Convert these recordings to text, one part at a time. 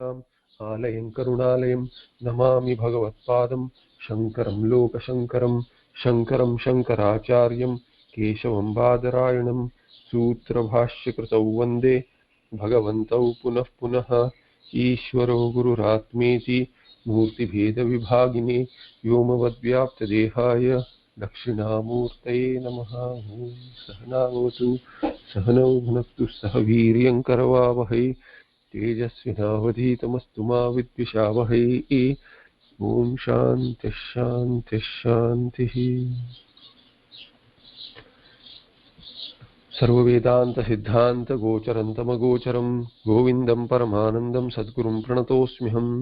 आलयं करुणालयं नमामि भगवत्पादं शङ्करं लोकशङ्करं शङ्करं शङ्कराचार्यं केशवं बादरायणं सूत्रभाष्यकृतौ वन्दे भगवन्तौ पुनः पुनः ईश्वरो गुरुरात्मेति मूर्तिभेदविभागिने व्योमवद्व्याप्तदेहाय दक्षिणामूर्तये नमः। सहनावतु सहनौ भुनक्तु सह वीर्यं करवावहै तेजस्विनावधीतमस्तु मा विद्विषावहै। ॐ शान्तिः शान्तिः शान्तिः। सर्ववेदान्तसिद्धान्तगोचरं तमगोचरं गोविन्दं परमानन्दं सद्गुरुं प्रणतोऽस्म्यहम्।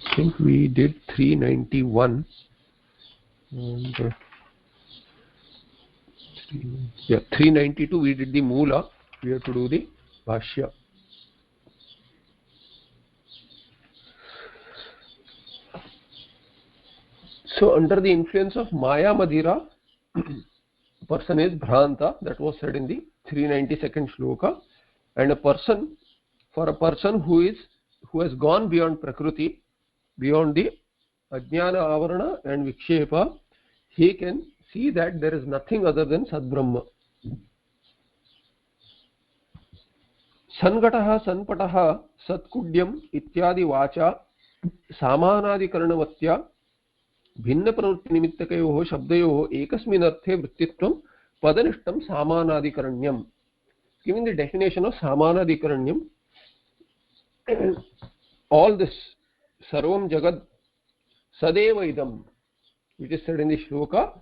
I think we did 391 and 392 we did the Moola. We have to do the Bhashya. So under the influence of Maya Madhira, person is Bhranta, that was said in the 392nd shloka, and for a person who has gone beyond Prakriti, beyond the Ajnana Avarana and Vikshepa, he can see that there is nothing other than Sadbrahma. Sangataha Sanpataha Satkudyam Ityadi Vacha Samanadikaranavattya भिन्न प्रवृत्ति निमित्तकयोः शब्दयोः एकस्मिन् अर्थे वृत्तित्वं पदनिष्ठं सामानाधिकरण्यम्. Giving the definition of सामानाधिकरण्यम्, all this sarvam jagat sadeva idam, which is said in the shloka,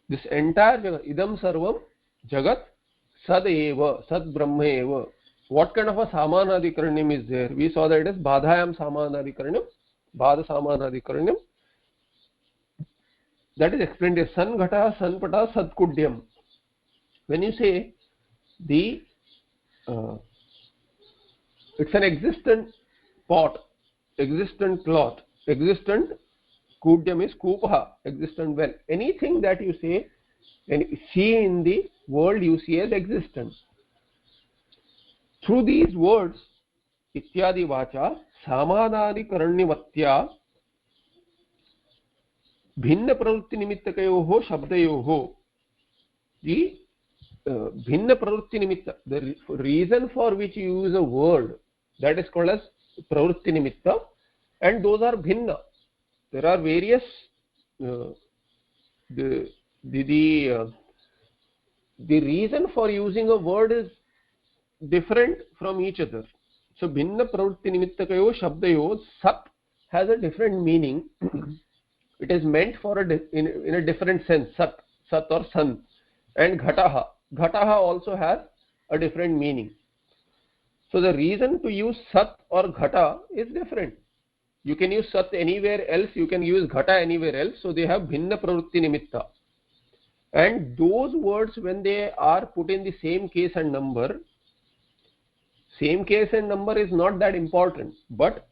this entire jagat, idam sarvam jagat sadeva, sad brahmaeva. What kind of a samanadhikaranyam is there? We saw that it is badhayam samanadhikaranyam, bada samanadhikaranyam. That is explained as Sangata, Sanpata, Satkudyam. When you say it's an existent pot, existent cloth, existent kudyam is kupaha, existent well. Anything that you say and see in the world, you see as existent. Through these words, ityadi vacha, samadhani karannivatya, भिन्न प्रवृत्ति निमित्तकयोः शब्दयोः, the भिन्न प्रवृत्ति निमित्त, the reason for which you use a word, that is called as pravrutti nimitta, and those are bhinna. There are various the reason for using a word is different from each other. So bhinna pravrutti nimittakayo shabdayo, sat has a different meaning. It is meant for in a different sense, sat or sun. And ghataha also has a different meaning. So the reason to use sat or ghata is different. You can use sat anywhere else, you can use ghata anywhere else. So they have bhinna pravrutti nimitta. And those words, when they are put in the same case and number is not that important. But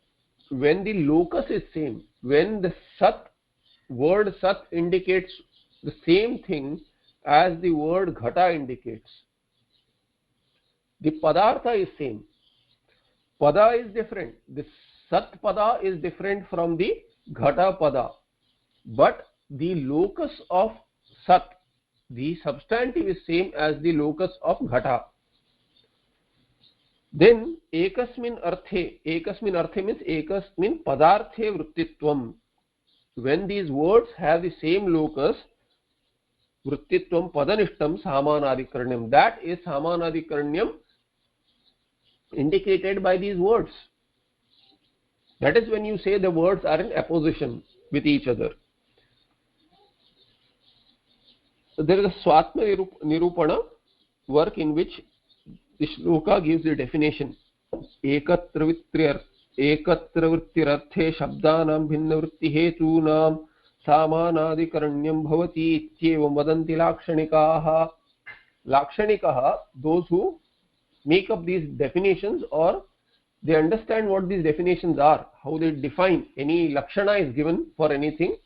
when the locus is same, when the word sat indicates the same thing as the word ghata indicates, the padartha is same. Pada is different. The sat pada is different from the ghata pada. But the locus of sat, the substantive, is same as the locus of ghata. Then ekasmin arthe means ekasmin padarthe vruttitvam. When these words have the same locus, vruttitvam padanishtam samanadhikaranyam. That is samanadhikaranyam indicated by these words. That is when you say the words are in opposition with each other. So there is a Swatma Nirupana work in which the shloka gives the definition. Ekatra एकत्र वृत्तिरर्थे शब्दानां भिन्नवृत्तिहेतूनां सामानादिकरण्यं भवति इत्येवं वदन्ति लाक्षणिकाः. Lakshanikah, those who make up these definitions, or they understand what these definitions are, how they define any lakshana is given for anything.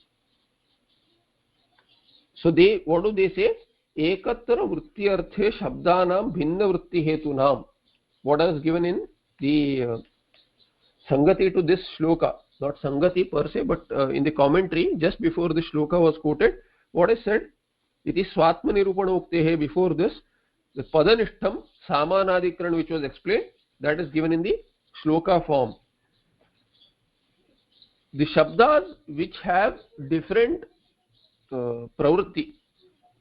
So they, what do they say? Ekatra vritti arthe shabdanam bhinna vritti hetunam. What is given in the Sangati to this shloka, not Sangati per se, but in the commentary just before the shloka was quoted, what is said? It is Swatma Nirupana Uktehe. Before this, the Padanishtham Samanadikaran, which was explained, that is given in the shloka form. The Shabdas which have different pravritti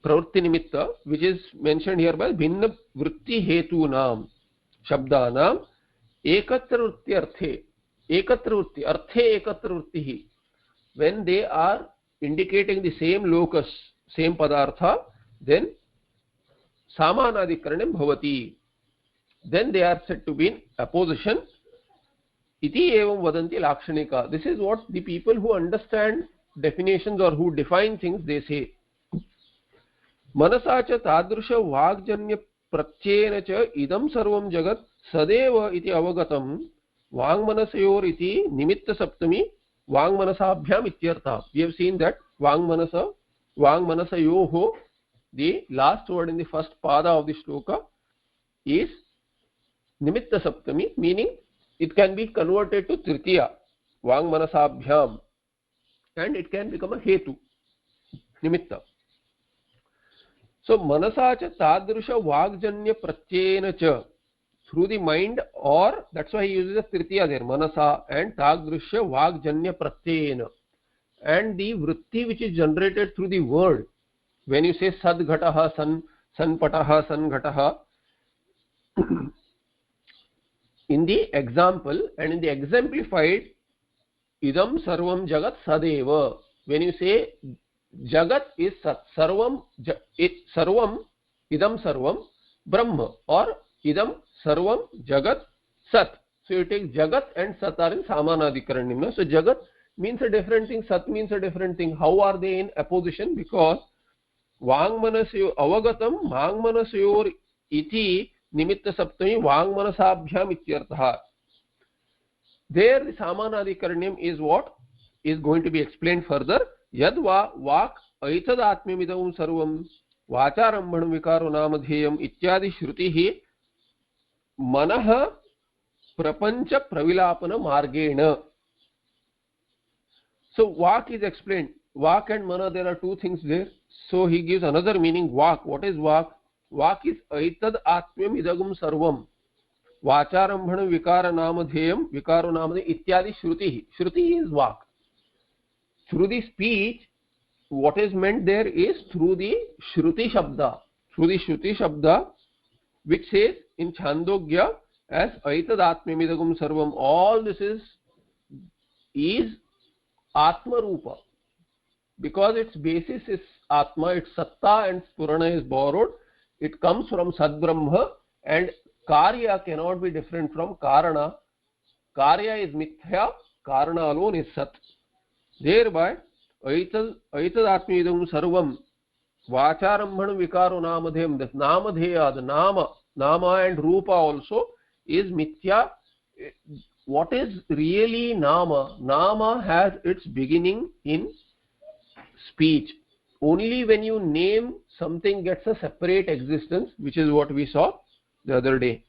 nimitta, which is mentioned here by Bhinna Vritti Hetunam Shabdanam Ekatra Vritti Arthe. Ekatra Vritti, Arthe Ekatra Vrittihi. When they are indicating the same locus, same padartha, then samanadikaranam bhavati, then they are said to be in opposition. Iti evam vadanti lakshanika. This is what the people who understand definitions or who define things, they say. Manasa cha tadrusha vagjanya pratyena cha idam sarvam jagat sadeva iti avagatam vangmanasayor iti nimitta saptami vangmanasabhyam ityartha. We have seen that Vangmanasayoho, the last word in the first pada of the shloka, is nimitta saptami, meaning it can be converted to tritiya, Vangmanasabhyam, and it can become a hetu, nimitta. So manasa cha tadrusha vagjanya pratyena cha, through the mind, or that's why he uses a tritiya there, manasa, and tadrusha vagjanya pratyena. And the vritti which is generated through the word, when you say sadghataha, sanpataha, sanghataha, in the example and in the exemplified, idam sarvam jagat sadeva, when you say jagat is sat, sarvam idam sarvam brahma, or idam sarvam jagat sat. So you take jagat and sat are in samanadikaranam. So jagat means a different thing, sat means a different thing. How are they in opposition? Because vangmanasayor avagatam vangmanasayor iti nimitta saptami vangmanasabhyam ityartha. There the samanadikaranam is what is going to be explained further. Yadva vak aitadatmyamidam sarvam vacharambhanam vikaro namadheyam ityadi shrutihi manah prapancha pravilapana margena. So vak is explained. Vak and mana, there are two things there. So he gives another meaning. Vak. What is vak? Vak is aitad atmyam idagum sarvam vacharambhanam vikara namadheyam vikaro namadheyam ityadi shrutihi. Shruti is vak. Through the speech, what is meant there is through the shruti shabda. Through the shruti shabda, which says in Chandogya as aitad atmyam idagum sarvam. All this is Atma Rupa, because its basis is Atma, its Satta and Spurana is borrowed. It comes from Sad Brahma, and Karya cannot be different from Karana. Karya is Mithya, Karana alone is Sat. Thereby, Aitad Atmidam Sarvam Vacharambhanam Vikaro Namadheyam. The Namadheya, the Nama and Rupa also is Mithya. What is really Nama? Nama has its beginning in speech. Only when you name something gets a separate existence, which is what we saw the other day.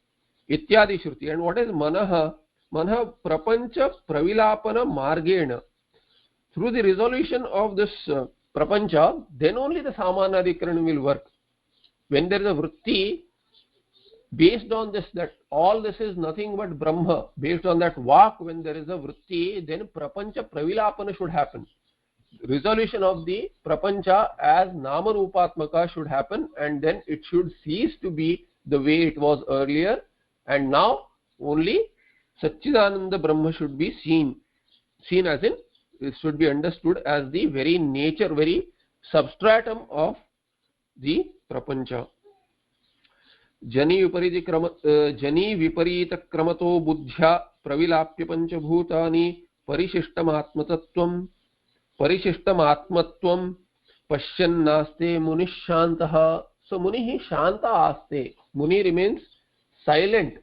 Ityadi Shruti. And what is Manaha? Manaha Prapancha Pravilapana Margena. Through the resolution of this Prapancha, then only the Samanadikaran will work. When there is a Vritti, based on this, that all this is nothing but Brahma, based on that Vak, when there is a Vritti, then Prapancha Pravilapana should happen. Resolution of the Prapancha as Nama Rupatmaka should happen, and then it should cease to be the way it was earlier, and now only Satchidananda Brahma should be seen as in, it should be understood as the very nature, very substratum of the Prapancha. Jani viparita kramato buddhya प्रविलाप्य पंचभूतानि परिशिष्टमात्मतत्त्वं परिशिष्टमात्मत्वं पश्यन्नास्ते मुनिशान्तः. So Munihi Shanta Aste. Muni remains silent.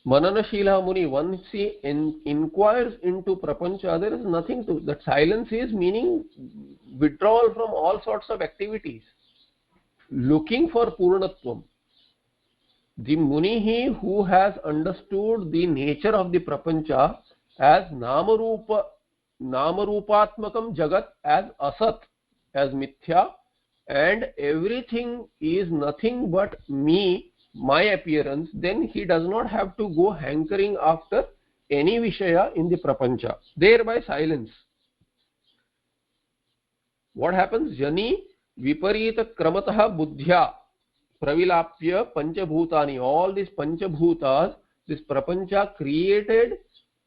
Mananashila Muni, once he inquires into Prapancha, there is nothing to that. Silence is meaning withdrawal from all sorts of activities, looking for Purnatvam. The Muni who has understood the nature of the Prapancha as Namarupatmakam Jagat, as Asat, as Mithya, and everything is nothing but me, my appearance, then he does not have to go hankering after any Vishaya in the Prapancha. Thereby silence. What happens? Jani Viparita Kramataha Buddhya Pravilapya Panchabhutani. All these Panchabhutas, this Prapancha created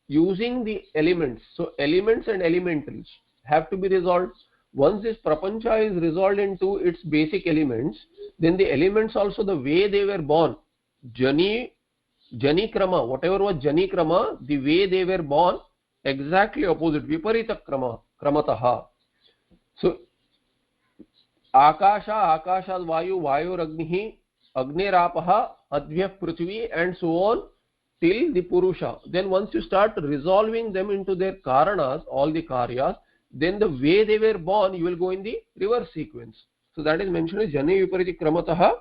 using the elements. So elements and elementals have to be resolved. Once this Prapancha is resolved into its basic elements, then the elements also, the way they were born, Jani Krama, whatever was Jani Krama, the way they were born, exactly opposite, Viparita Kramataha. So Akasha, Akashad Vayu, Vayuragnihi, Agnirapaha, Advyah Prithvi, and so on till the Purusha. Then once you start resolving them into their Karanas, all the Karyas, then the way they were born, you will go in the reverse sequence. So that is mentioned as Jani Viparita Kramataha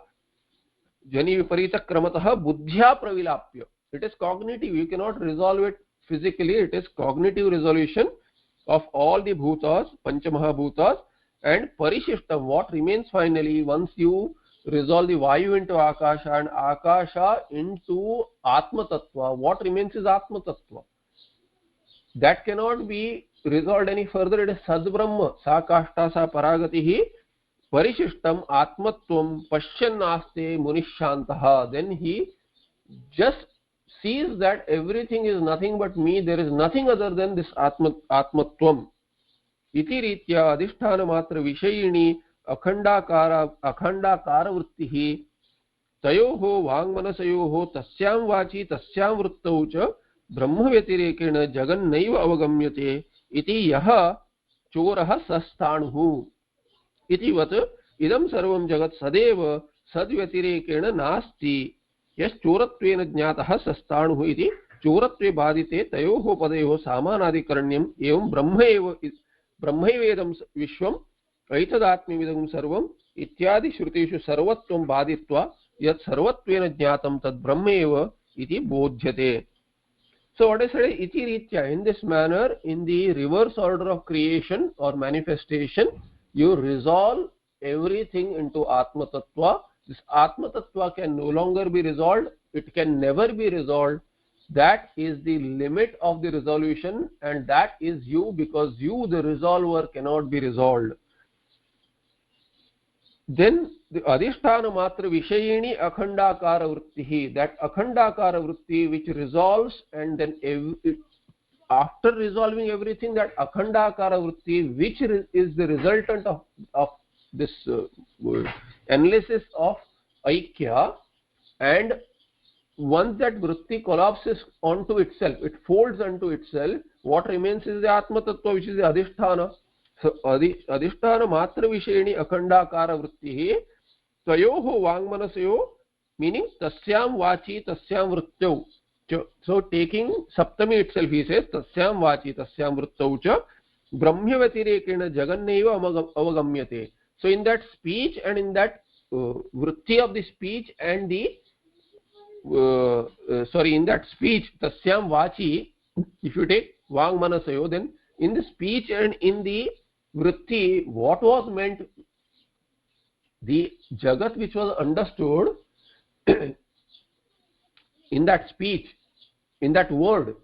Buddhya Pravilapya. It is cognitive, you cannot resolve it physically, it is cognitive resolution of all the bhutas, Panchamahabhutas, and Parishishtam, what remains finally, once you resolve the Vayu into Akasha and Akasha into Atma Tattva, what remains is Atma Tattva. That cannot be resolved any further. It is Sadbrahma, Sa Kashta Sa Paragatihi Parishishtam Atmatvam Pashyannaste Munishantaha. Then he just sees that everything is nothing but me, there is nothing other than this Atmatvam. Iti ritya adhisthana matra vishayini akhanda kara vrittihi tayoho vangmanasayoho tasyam vachi tasyam vrittau cha brahma vyatirekena jagan naiva avagamyate iti yaha choraha sasthanuhu iti vat idam sarvam jagat sadeva sadvyatirekena nasti यस चोरत्वेन ज्ञातः सस्ताणुः इति चोरत्वे बाधिते तयोः पदयोः सामानाधिकरण्यम् एवं ब्रह्मैवेदं विश्वम् ऐतदात्म्यमिदं सर्वम् इत्यादि श्रुतिषु सर्वत्वं बाधित्वा यत् सर्वत्वेन ज्ञातं तद् ब्रह्मैव इति बोध्यते. So what I said, iti ritya, in this manner, in the reverse order of creation or manifestation, you resolve everything into Atma Tattva. This Atma Tattva can no longer be resolved, it can never be resolved. That is the limit of the resolution, and that is you, because you, the resolver, cannot be resolved. Then the Adhisthana Matra Vishayini Akhandakara Vrittihi, that Akhandakara Vritti which resolves, and then after resolving everything, that Akhandakara Vritti which is the resultant of this analysis of Aikya, and once that vritti collapses onto itself, it folds onto itself, what remains is the Atma Tattva, which is the Adhisthana. So Adhisthana Matra Vishayini Akhandakara Vrittihi Tvayoho Vangmanasayo, meaning Tasyam Vachi Tasyam Vrittau. So taking Saptami itself, he says Tasyam Vachi Tasyam Vrittau cha Brahmya Vyatirekena Jagannaiva Avagamyate. So in that speech and in that vritti of the speech and the in that speech Tasyam Vachi, if you take Vangmanasayo, then in the speech and in the vritti, what was meant, the Jagat which was understood in that speech, in that word.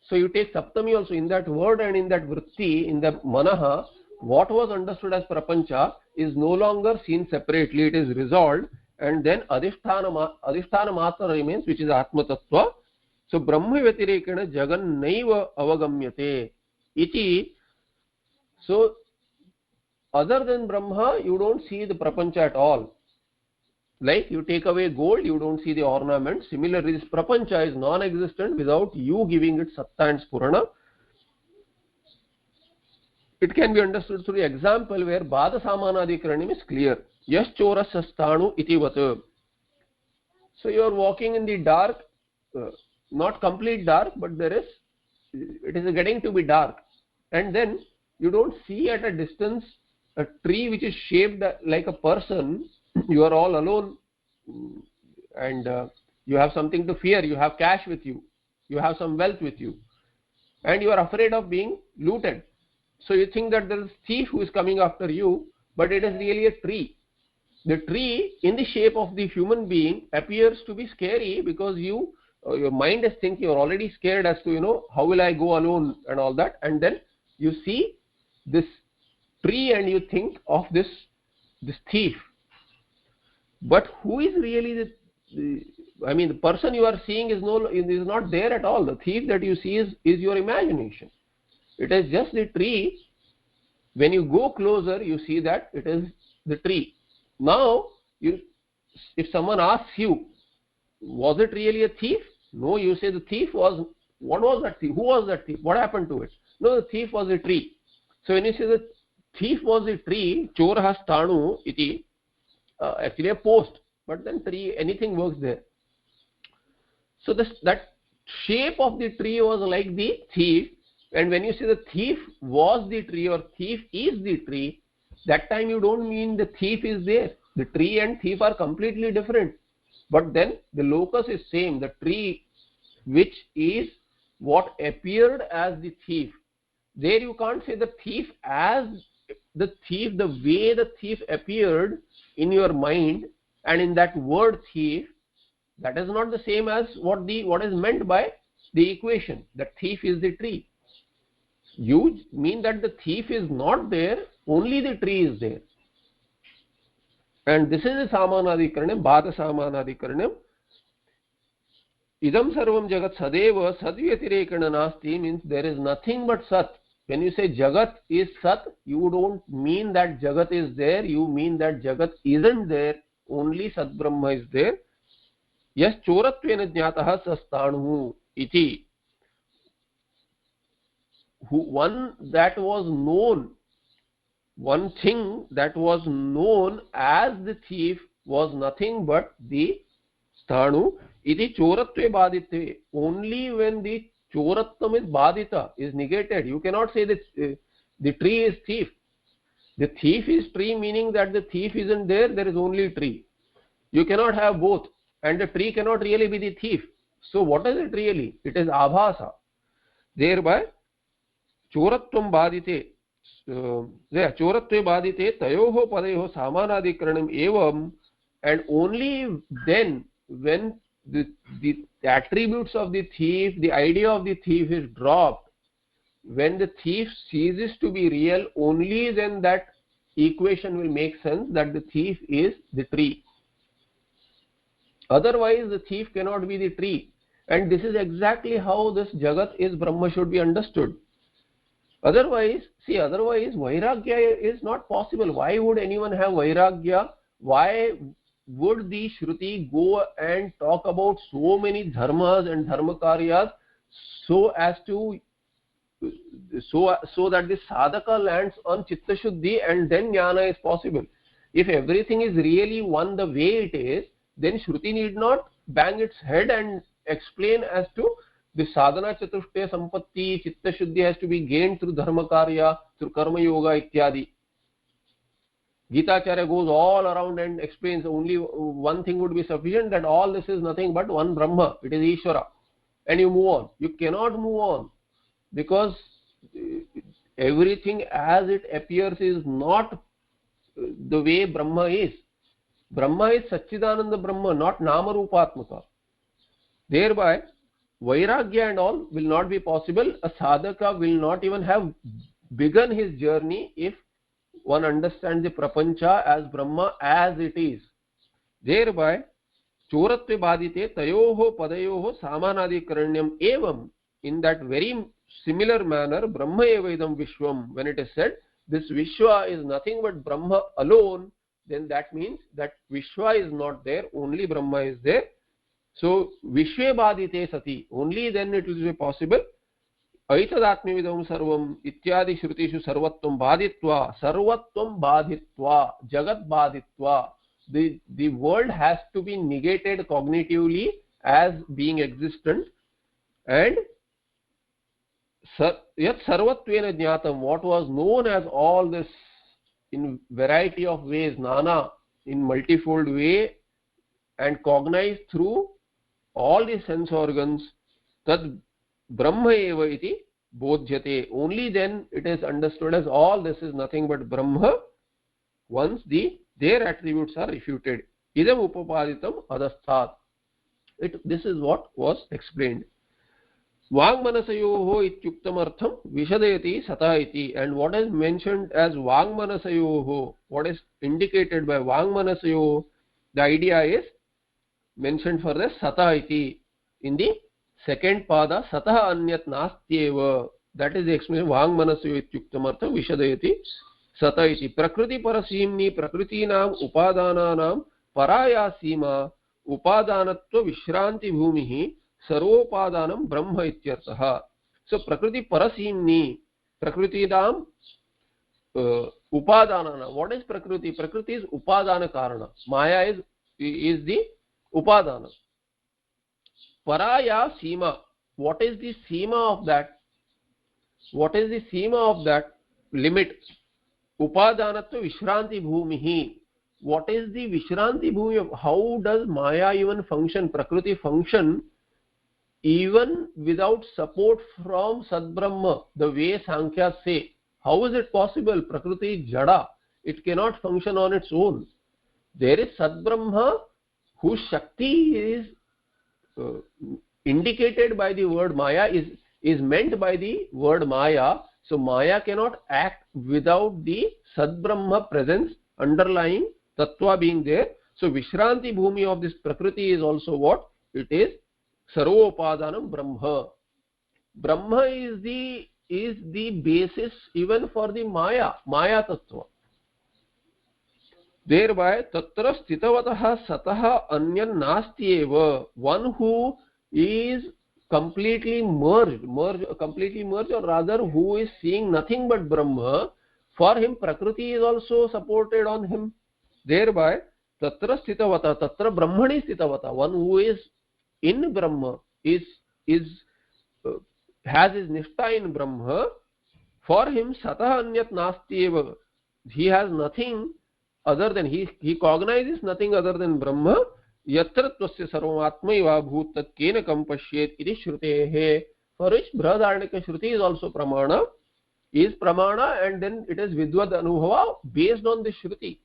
So you take Saptami also, in that word and in that vritti, in the Manaha, what was understood as Prapancha is no longer seen separately, it is resolved, and then Adhisthana Matra remains, which is Atma Tattva. So Brahma Vyatirekena Jagan Naiva Avagamyate iti. So other than Brahma, you don't see the Prapancha at all. Like you take away gold, you don't see the ornament. Similarly, this prapancha is non-existent without you giving it satta and spurana. It can be understood through the example where Bada Samanadikaranim is clear. Yash chorasya sthanu iti vat. So you are walking in the dark, not complete dark, but it is getting to be dark. And then you don't see at a distance a tree which is shaped like a person. You are all alone, and you have something to fear. You have cash with you. You have some wealth with you. And you are afraid of being looted. So you think that there is a thief who is coming after you, but it is really a tree. The tree in the shape of the human being appears to be scary because your mind is thinking, you're already scared as to, how will I go alone and all that. And then you see this tree and you think of this thief. But who is really the person you are seeing is not there at all. The thief that you see is your imagination. It is just the tree. When you go closer, you see that it is the tree. Now, if someone asks you, was it really a thief? No, you say the thief was, what was that thief? Who was that thief? What happened to it? No, the thief was a tree. So when you say the thief was a tree, chorah sthanu iti, actually a post, but then tree, anything works there. So that shape of the tree was like the thief, and when you say the thief was the tree or thief is the tree, that time you don't mean the thief is there. The tree and thief are completely different. But then the locus is same, the tree which is what appeared as the thief. There you can't say the thief as the thief, the way the thief appeared in your mind and in that word thief, that is not the same as what is meant by the equation, that thief is the tree. You mean that the thief is not there, only the tree is there. And this is the Samanadikaranam, Bhata Samanadikaranam. Idam sarvam jagat sadeva sadvyatirekana nasti means there is nothing but sat. When you say jagat is sat, you don't mean that jagat is there, you mean that jagat isn't there, only Sat Brahma is there. Yas choratvena jnataha sastanu iti. One that was known, one thing that was known as the thief was nothing but the sthanu iti choratve baditve. Only when the choratvam is badita, is negated, you cannot say that the tree is thief. The thief is tree, meaning that the thief isn't there, there is only tree. You cannot have both, and the tree cannot really be the thief. So what is it really? It is abhasa. Thereby choratvam badite, choratve badite tayoho padayoho samanadikaranam evam, and only then when the attributes of the thief, the idea of the thief is dropped, when the thief ceases to be real, only then that equation will make sense that the thief is the tree. Otherwise the thief cannot be the tree. And this is exactly how this Jagat is Brahma should be understood. Otherwise Vairagya is not possible. Why would anyone have Vairagya? Why would the Shruti go and talk about so many dharmas and dharmakaryas so that the sadhaka lands on Chitta Shuddhi and then Jnana is possible? If everything is really one the way it is, then Shruti need not bang its head and explain as to the sadhana chatushtaya sampatti, Chitta Shuddhi has to be gained through dharmakarya, through karma yoga ityadi. Gita Acharya goes all around and explains only one thing would be sufficient, that all this is nothing but one Brahma, it is Ishvara, and you move on. You cannot move on because everything as it appears is not the way Brahma is. Brahma is Satchidananda Brahma, not Nama Rupatmaka. Thereby Vairagya and all will not be possible. A sadhaka will not even have begun his journey if one understands the prapancha as Brahma as it is. Thereby choratve badite tayoho padayoho samanadikaranyam evam, in that very similar manner Brahma eva idam vishwam, when it is said this Vishwa is nothing but Brahma alone, then that means that Vishwa is not there, only Brahma is there. So Vishwe badite sati, only then it will be possible. Aitadatmyavidam sarvam ityadi shrutishu sarvatvam baditva, jagat baditva. The world has to be negated cognitively as being existent, and yat sarvatvena jnatam, what was known as all this in variety of ways, nana, in multifold way, and cognized through all the sense organs, tad Brahma eva iti bodhyate. Only then it is understood as all this is nothing but Brahma, once their attributes are refuted. Idam upapaditam adasthat. This is what was explained. Vangmanasayoho ityuktamartham vishadayati sata iti. And what is mentioned as Vangmanasayoho, what is indicated by Vangmanasayoho, the idea is mentioned for the sata iti in the second pada, satah anyat nastyeva. That is the explanation. Vangmanasayo ityuktamartham vishadayati sata iti. Prakriti parasimni prakritinam upadananam paraya sima upadanatva vishranti bhumihi sarvopadanam brahma ityartha. So prakriti parasimni, prakritinam upadanana. What is prakriti? Prakriti is upadana karana. Maya is the upadana. Paraya sima. What is the sima of that? What is the sima of that limit? Upadanatva vishranti bhumihi. What is the vishranti bhumi of how does Maya even function? Prakriti function even without support from Sadbrahma, the way Sankhya say. How is it possible? Prakriti is jada. It cannot function on its own. There is Sadbrahma whose Shakti is indicated by the word Maya, is meant by the word Maya. So Maya cannot act without the Sadbrahma presence, underlying Tattva being there. So Vishranti Bhumi of this Prakriti is also what? It is Sarvopadanam Brahma. Brahma is the basis even for the Maya Tattva. Thereby tatra sthitavataha sataha anyan nasti eva. One who is completely merged, or rather who is seeing nothing but Brahma, for him Prakriti is also supported on him. Thereby tatra sthitavata, tatra brahmani sthitavata. One who is in Brahma has his nishtha in Brahma. For him satah anyat nasti eva. He has nothing other than, he cognizes nothing other than Brahma. Yatra tvasya sarvamatmaiva bhut tat kenakam pashyet iti shrutehe. For which Brihadaranyaka Shruti is also pramana, and then it is Vidvad Anubhava based on this Shruti.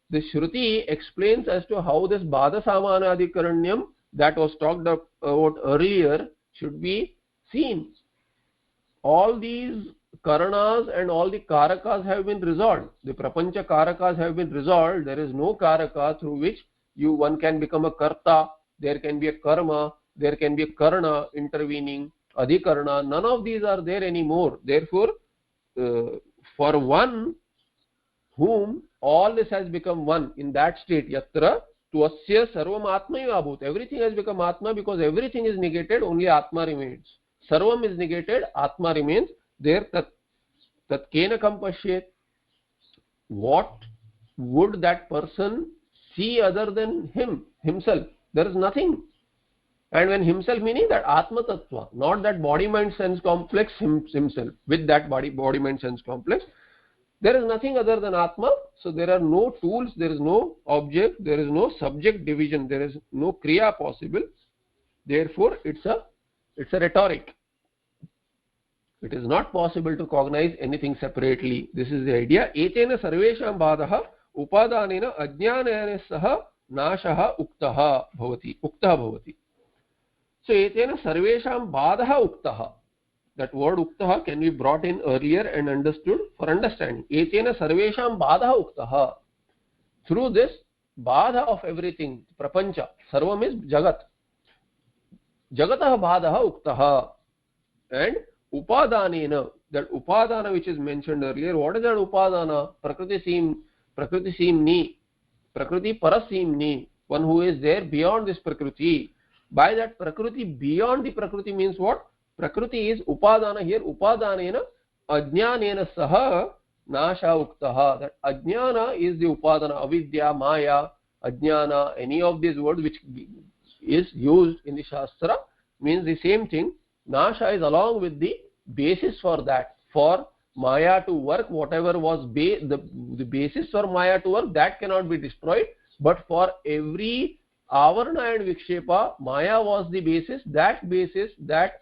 The Shruti explains as to how this Bada Samanadikaranyam that was talked about earlier should be seen. All these Karanas and all the Karakas have been resolved. The Prapancha Karakas have been resolved. There is no Karaka through which one can become a Karta. There can be a Karma. There can be a Karana intervening, Adhikarana. None of these are there anymore. Therefore, for one whom all this has become one, in that state, Yatra Tvasya Sarvam Atmaiva Bhut. Everything has become Atma because everything is negated, only Atma remains. Sarvam is negated, Atma remains. There tat kenakam pashyet. What would that person see other than himself? There is nothing. And when himself, meaning that Atma Tattva, not that body mind sense complex himself. With that body mind sense complex, there is nothing other than Atma. So there are no tools, there is no object, there is no subject division, there is no kriya possible. Therefore it's a rhetoric. It is not possible to cognize anything separately. This is the idea. Etena sarvesham badaha upadanena ajnanena saha nashaha uktaha bhavati. So etena sarvesham badaha uktaha. That word uktaha can be brought in earlier and understood for understanding. Etena sarvesham badaha uktaha. Through this badha of everything, prapancha, sarvam is jagat. Jagatah badaha uktaha. And upadanena, that upadana which is mentioned earlier, what is that upadana? Prakriti Prakriti seemni, Prakriti paraseemni, one who is there beyond this Prakriti. By that Prakriti, beyond the Prakriti means what? Prakriti is upadana here. Upadanena ajnanena saha nasha uktaha. That ajnana is the upadana, avidya, maya, ajnana, any of these words which is used in the Shastra means the same thing. Nasha is along with the basis for that. For Maya to work, whatever was the basis for Maya to work, that cannot be destroyed. But for every Avarana and Vikshepa, Maya was the basis. That basis, that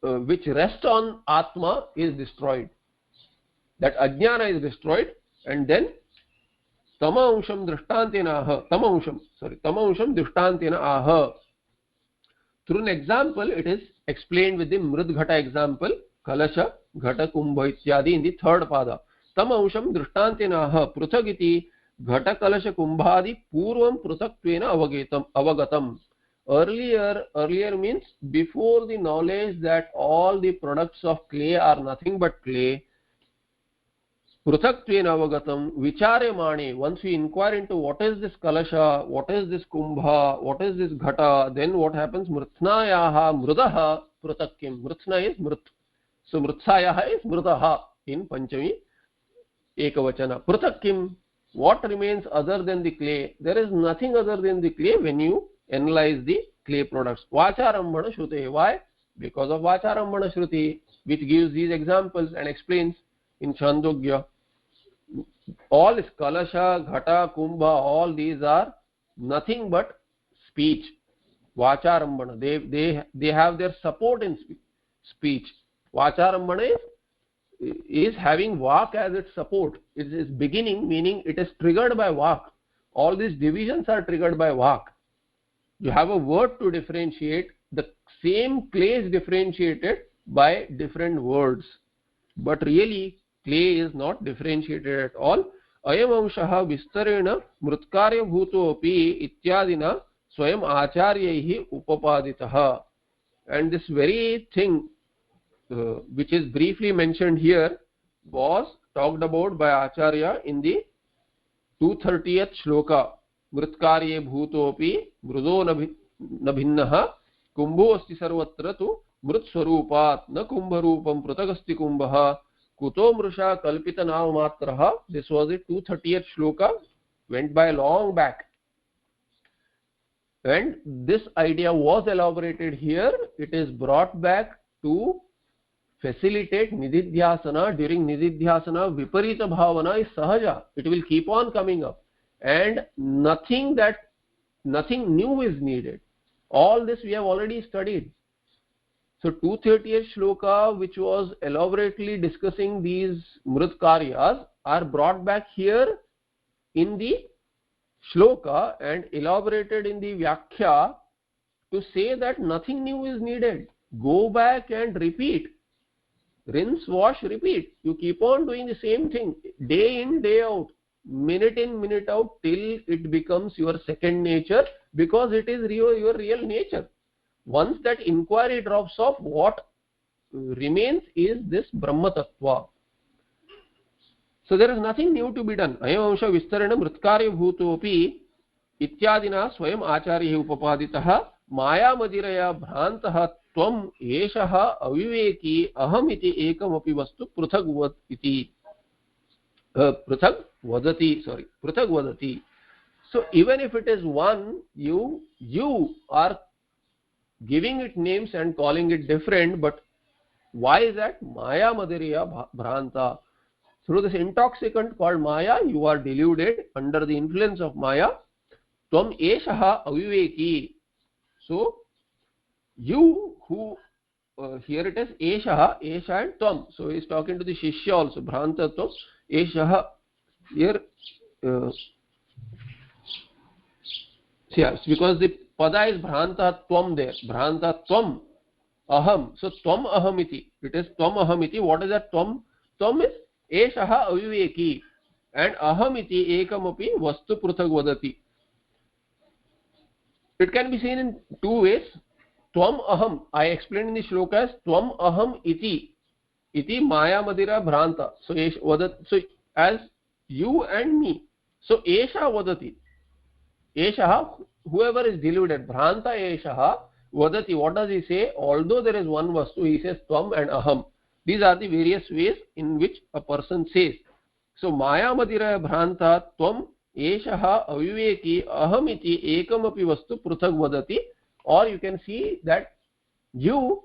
which rests on Atma, is destroyed. That Ajnana is destroyed, and then Tamaunsham Drishtantena aha. Tamaunsham Drishtantena aha. Through an example, it is explained with the Mridghata example, Kalasha, Ghata, Kumbha ityadi in the third pada. Tamaunsham Drishtantena aha. Pruthagiti Ghata, Kalasha, Kumbhadi Purvam Pruthaktvena avagatam. Earlier means before the knowledge that all the products of clay are nothing but clay. Pruthaktvena avagatam vicharemane. Once we inquire into what is this kalasha, what is this kumbha, what is this ghata, then what happens? Mrutnayaha mrudaha pruthakim. Mrutna is mrut. So mrutsayaha is mrudaha in Panchami Ekavachana. Pruthakim. What remains other than the clay? There is nothing other than the clay when you analyze the clay products. Vacharambana Shruti. Why? Because of Vacharambana Shruti, which gives these examples and explains in Chandogya. All is Kalasha, Ghata, Kumbha, all these are nothing but speech. Vacharambana. They have their support in speech. Vacharambana is having Vak as its support. It is beginning, meaning it is triggered by Vak. All these divisions are triggered by Vak. You have a word to differentiate. The same clay is differentiated by different words. But really, clay is not differentiated at all. Ayam amshaha vistarena mrutkarya bhuto api ityadina swayam acharyaihi upapaditaha. And this very thing which is briefly mentioned here was talked about by Acharya in the 230th shloka. Mrutkarye bhutopi mrudo na bhinnaha kumbho asti sarvatra tu mrut swarupat na kumbharupam prutagasti kumbha kuto mrusha kalpita namatraha. This was the 230th shloka, went by long back, and this idea was elaborated here. It is brought back to facilitate nididhyasana. During nididhyasana, viparita bhavana is sahaja. It will keep on coming up, and nothing new is needed. All this we have already studied. So 230th shloka, which was elaborately discussing these mrut karyas, are brought back here in the shloka and elaborated in the vyakhya to say that nothing new is needed. Go back and repeat. Rinse, wash, repeat. You keep on doing the same thing day in, day out, minute in, minute out, till it becomes your second nature, because it is your real nature. Once that inquiry drops off, what remains is this Brahma Tattva. So there is nothing new to be done. Ayam amsha vistarena mrutkarya bhutopi ityadina swayam acharya upapaditaha maya madiraya bhrantaha tvam eshaha aviveki aham iti ekam api vastu pruthag vadati. So even if it is one, you are giving it names and calling it different, but why is that? Maya madiriya bhranta. Through this intoxicant called Maya, you are deluded under the influence of Maya. Tvam eshaha aviveki. So you who here it is eshaha, esha and tvam. So he is talking to the shishya also. Bhranta tvam eshaha. Here yes, because the pada is bhranta tvam there. Bhranta tvam aham. So tvam aham iti. It is tvam aham iti. What is that tvam? Tvam is eshaha aviveki, and aham iti ekamapi vastu pruthag vadati. It can be seen in two ways. Tvam aham, I explained in the shlokas, tvam aham iti maya madira bhranta. So as you and me. So esha vadati, esha, whoever is deluded, bhranta esha vadati, what does he say? Although there is one vastu, he says tvam and aham. These are the various ways in which a person says. So maya madira bhranta tvam esha aviveki aham iti ekam api vastu pruthak vadati. Or you can see that you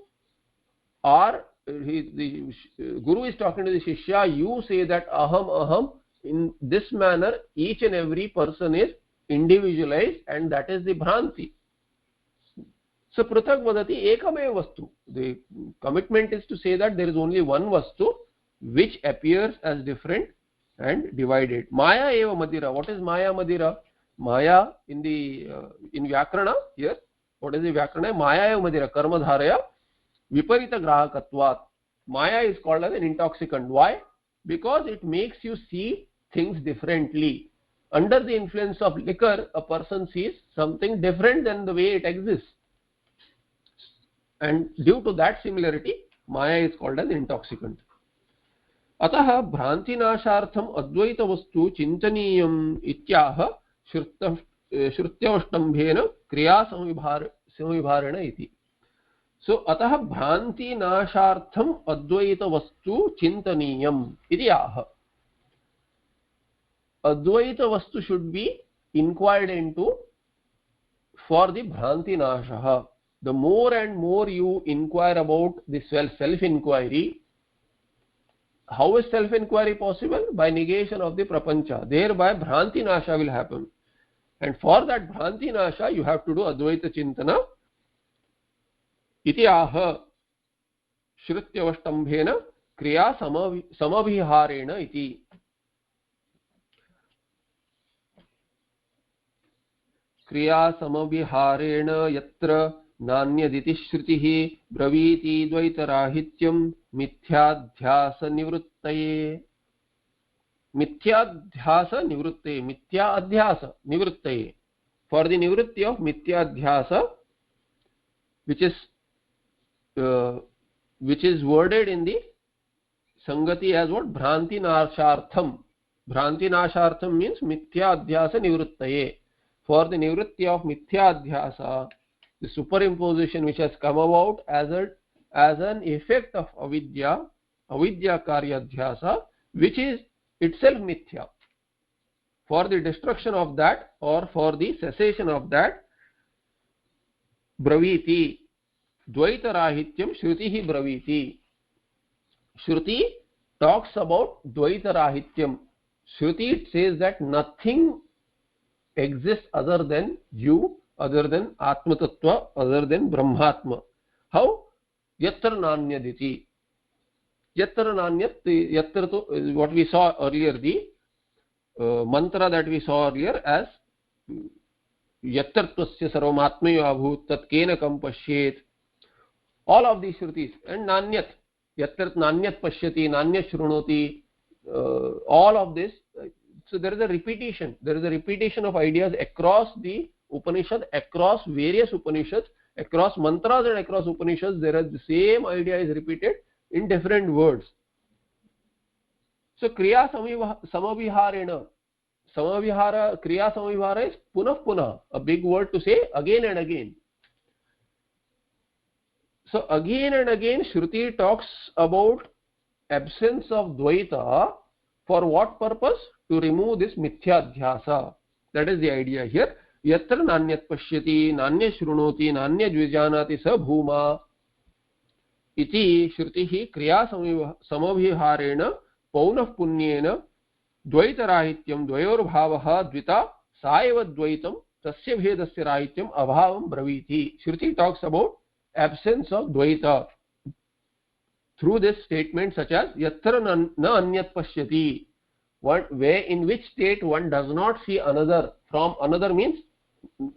are, the guru is talking to the shishya, you say that aham aham. In this manner each and every person is individualized, and that is the bhranti. So pruthak vadati ekame vastu. The commitment is to say that there is only one vastu which appears as different and divided. Maya eva madira. What is maya madira? Maya in the in vyakarana here, what is the vyakarana? Maya eva madira karma dharaya viparita grahakatvat. Maya is called as an intoxicant. Why? Because it makes you see things differently. Under the influence of liquor, a person sees something different than the way it exists, and due to that similarity, Maya is called as intoxicant. अतः भ्रांतिनाशार्थम अद्वैत वस्तु चिंतनीयम इत्याह श्रुत्यवष्टम्भेन क्रिया संविभारेण इति. So अतः भ्रांतिनाशार्थम अद्वैत वस्तु चिंतनीयम इति आह. Advaita vastu should be inquired into for the bhranti nashaha. The more and more you inquire about the self-inquiry, how is self-inquiry possible? By negation of the prapancha. Thereby bhranti nasha will happen. And for that bhranti nasha, you have to do advaita chintana. Iti aha shrutyavashtambhena kriya samabhiharena iti. क्रिया समविहारेण यत्र नान्यदिति श्रुतिः ब्रवीति द्वैतराहित्यं मिथ्याध्यास निवृत्तये. मिथ्याध्यास निवृत्तये, मिथ्या अध्यास निवृत्तये. For the nivritti of mityadhyasa, which is worded in the Sangati as what? Bhranti nashartham. Bhranti nashartham means mityadhyasa nivruttaye. For the nivritti of mityadhyasa, the superimposition which has come about as an effect of avidya karyadhyasa, which is itself mithya. For the destruction of that, or for the cessation of that, braviti dvaita rahityam shrutihi braviti. Shruti talks about dvaita rahityam. Shruti says that nothing exists other than you, other than Atma Tattva, other than Brahmatma. How? Yatra nanyaditi. Yatra nanyat, yatra to, what we saw earlier, the mantra that we saw earlier as yatrtvasya sarvamatmayo abhut tatkena kam pashyet. All of these shrutis. And nanyat, yatrat nanyat pashyati, nanyat shrunoti, all of this. So there is a repetition. There is a repetition of ideas across the Upanishad, across various Upanishads, across mantras and across Upanishads. There is the same idea is repeated in different words. So kriya samavihārena. Samavihara, kriya samavihara is punah punah, a big word to say again and again. So again and again Shruti talks about absence of Dvaita. For what purpose? To remove this mithyadhyasa. That is the idea here. Yatra nanyat pashyati, nanya shrunoti, nanya dvijanati sa bhuma iti shrutihi kriya samabhiharena paunah punyena dvaita rahityam dvayor bhavaha dvita saeva dvaitam tasya bhedasya rahityam abhavam braviti. Shruti talks about absence of dvaita through this statement such as yatra na anyat pashyati. What way, in which state one does not see another. From another means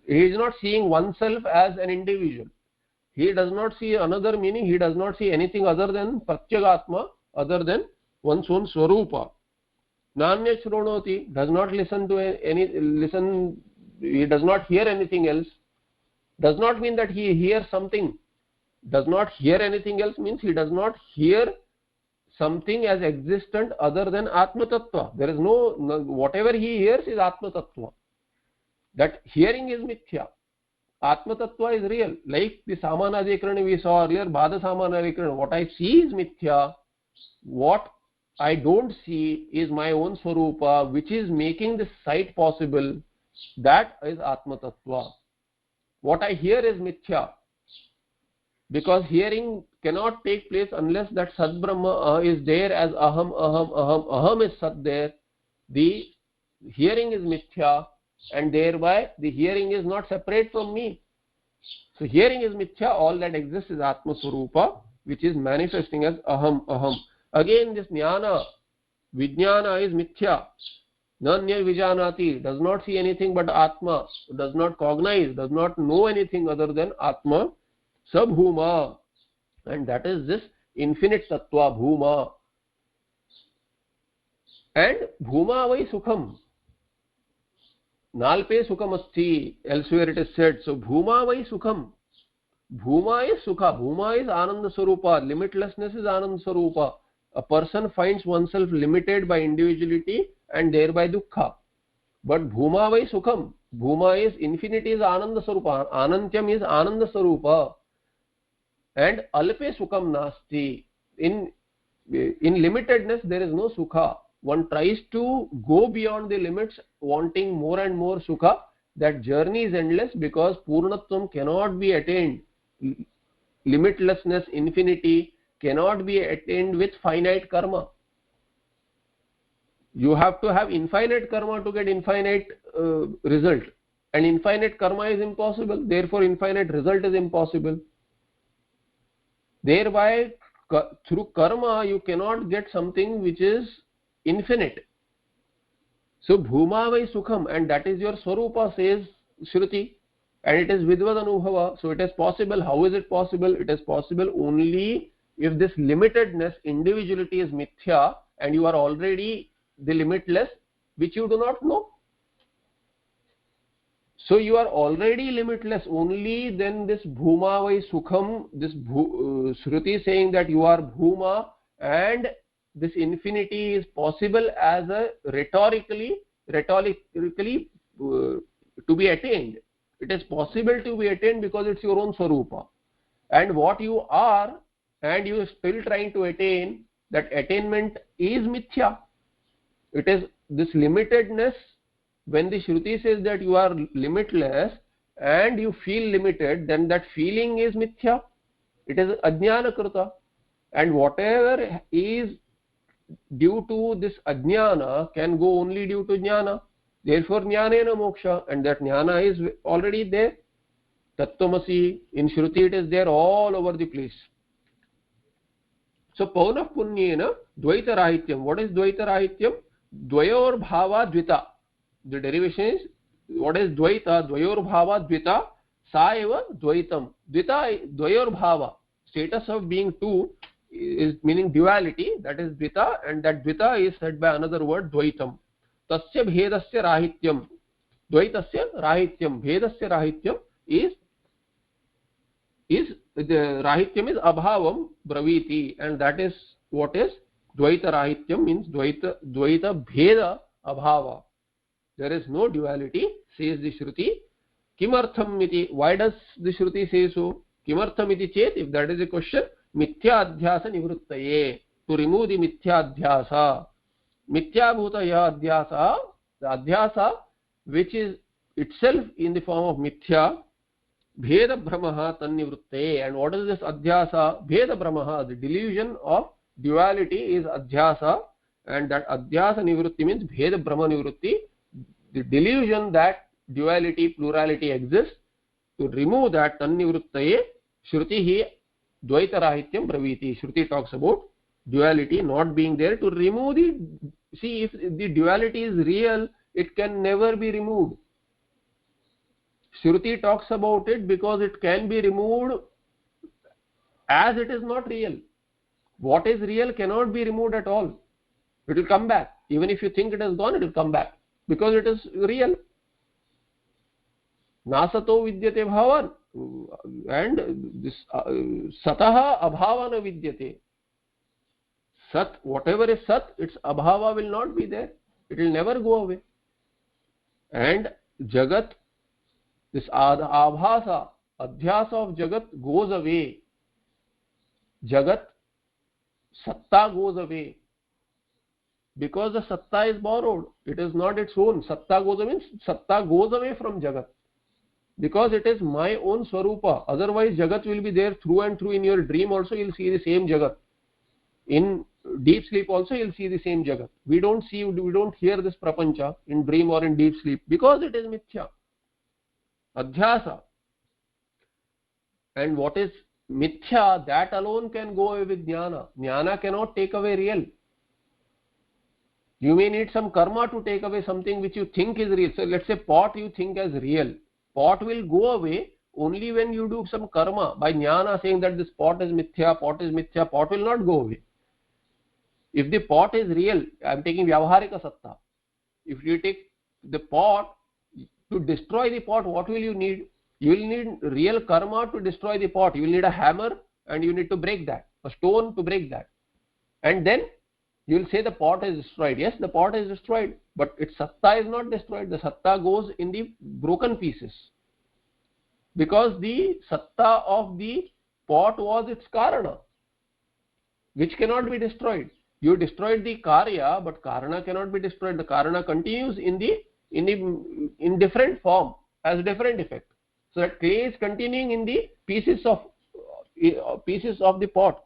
he is not seeing oneself as an individual. He does not see another, meaning he does not see anything other than pratyagatma, other than one's own swarupa. Nanya shrunoti, does not listen to he does not hear anything else. Does not mean that he hears something. Does not hear anything else means he does not hear something as existent other than Atma Tattva. There is no, whatever he hears is Atma Tattva. That hearing is mithya. Atma Tattva is real. Like the Samanadhikarana we saw earlier, Bhada Samanadhikarana, what I see is mithya. What I don't see is my own Swarupa, which is making this sight possible. That is Atma Tattva. What I hear is mithya. Because hearing cannot take place unless that Sat Brahma is there as aham, aham, aham. Aham is Sat there. The hearing is mithya, and thereby the hearing is not separate from me. So hearing is mithya, all that exists is Atma Swarupa, which is manifesting as aham, aham. Again this jnana, vijnana is mithya. Nanya vijanati, does not see anything but Atma, does not cognize, does not know anything other than Atma. Sabhuma, and that is this infinite Tattva, Bhuma. And Bhuma vai Sukham. Nalpe Sukham asti, elsewhere it is said. So Bhuma vai Sukham. Bhuma is Sukha. Bhuma is Ananda Swarupa. Limitlessness is Ananda Swarupa. A person finds oneself limited by individuality and thereby dukkha. But Bhuma vai Sukham. Bhuma is infinity, is Ananda Swarupa. Anantyam is Ananda Swarupa. And Alpe Sukham Nasti. In limitedness there is no Sukha. One tries to go beyond the limits, wanting more and more Sukha. That journey is endless because Purnatvam cannot be attained. Limitlessness, infinity cannot be attained with finite karma. You have to have infinite karma to get infinite result. And infinite karma is impossible. Therefore, infinite result is impossible. Thereby, through karma, you cannot get something which is infinite. So, Bhuma vai Sukham, and that is your Swarupa, says Shruti. And it is Vidvad Anubhava. So, it is possible. How is it possible? It is possible only if this limitedness, individuality is mithya, and you are already the limitless, which you do not know. So you are already limitless, only then this Bhuma vai Sukham, this Shruti saying that you are Bhuma and this infinity is possible as a rhetorically to be attained. It is possible to be attained because it's your own Swarupa. And what you are and you are still trying to attain, that attainment is mithya. It is this limitedness. When the Shruti says that you are limitless and you feel limited, then that feeling is mithya. It is ajnana krita. And whatever is due to this ajnana can go only due to jnana. Therefore, jnanena moksha, and that jnana is already there. Tattvamasi, in Shruti it is there all over the place. So, Paunah Punyena, Dvaita Rahityam. What is Dvaita Rahityam? Dvayor Bhava Dvita. The derivation is, what is Dvaita? Dvayor Bhava Dvita, Sa eva Dvaitam. Dvita, Dvayor Bhava. Status of being two is meaning duality, that is Dvita, and that Dvita is said by another word, Dvaitam. Tasya Bhedasya Rahityam. Dvaitasya Rahityam. Bhedasya Rahityam is the Rahityam is Abhavam Braviti, and that is what is Dvaita Rahityam, means Dvaita Bheda Abhava. There is no duality, says the Shruti. Kimartham iti. Why does the Shruti say so? Kimartham iti chet, if that is a question, Mithya Adhyasa Nivruttaye. To remove the Mithya Adhyasa. Mithya Bhutaya Adhyasa, the Adhyasa which is itself in the form of Mithya, Bheda Brahmaha Tannivruttaye. And what is this Adhyasa? Bheda Brahmaha, the delusion of duality is Adhyasa, and that Adhyasa Nivrutti means Bheda Brahma Nivrutti. The delusion that duality, plurality exists, to remove that, Tannivruttaye, Shruti hi Dvaita Rahityam Braviti. Shruti talks about duality not being there, to remove the, see, if the duality is real, it can never be removed. Shruti talks about it because it can be removed as it is not real. What is real cannot be removed at all. It will come back. Even if you think it is gone, it will come back. Because it is real. Nasato vidyate bhavan, and this sataha abhavana vidyate. Sat, whatever is Sat, its Abhava will not be there. It will never go away. And Jagat, this Abhasa, Adhyasa of Jagat goes away. Jagat, Satta goes away. Because the Satta is borrowed. It is not its own. Satta goes away means Satta goes away from Jagat. Because it is my own Swarupa. Otherwise Jagat will be there through and through. In your dream also you will see the same Jagat. In deep sleep also you will see the same Jagat. We don't hear this Prapancha in dream or in deep sleep because it is Mithya. Adhyasa. And what is Mithya, that alone can go away with Jnana. Jnana cannot take away real. You may need some karma to take away something which you think is real. So let's say pot you think as real. Pot will go away only when you do some karma. By Jnana saying that this pot is Mithya, pot will not go away. If the pot is real, I am taking Vyavaharika Satta. If you take the pot, to destroy the pot, what will you need? You will need real karma to destroy the pot. You will need a hammer and you need to break that, a stone to break that. And then you will say the pot is destroyed. Yes, the pot is destroyed, but its Satta is not destroyed. The Satta goes in the broken pieces. Because the Satta of the pot was its Karana, which cannot be destroyed. You destroyed the Karya, but Karana cannot be destroyed. The Karana continues in different form, as different effect. So that clay is continuing in the pieces of the pot.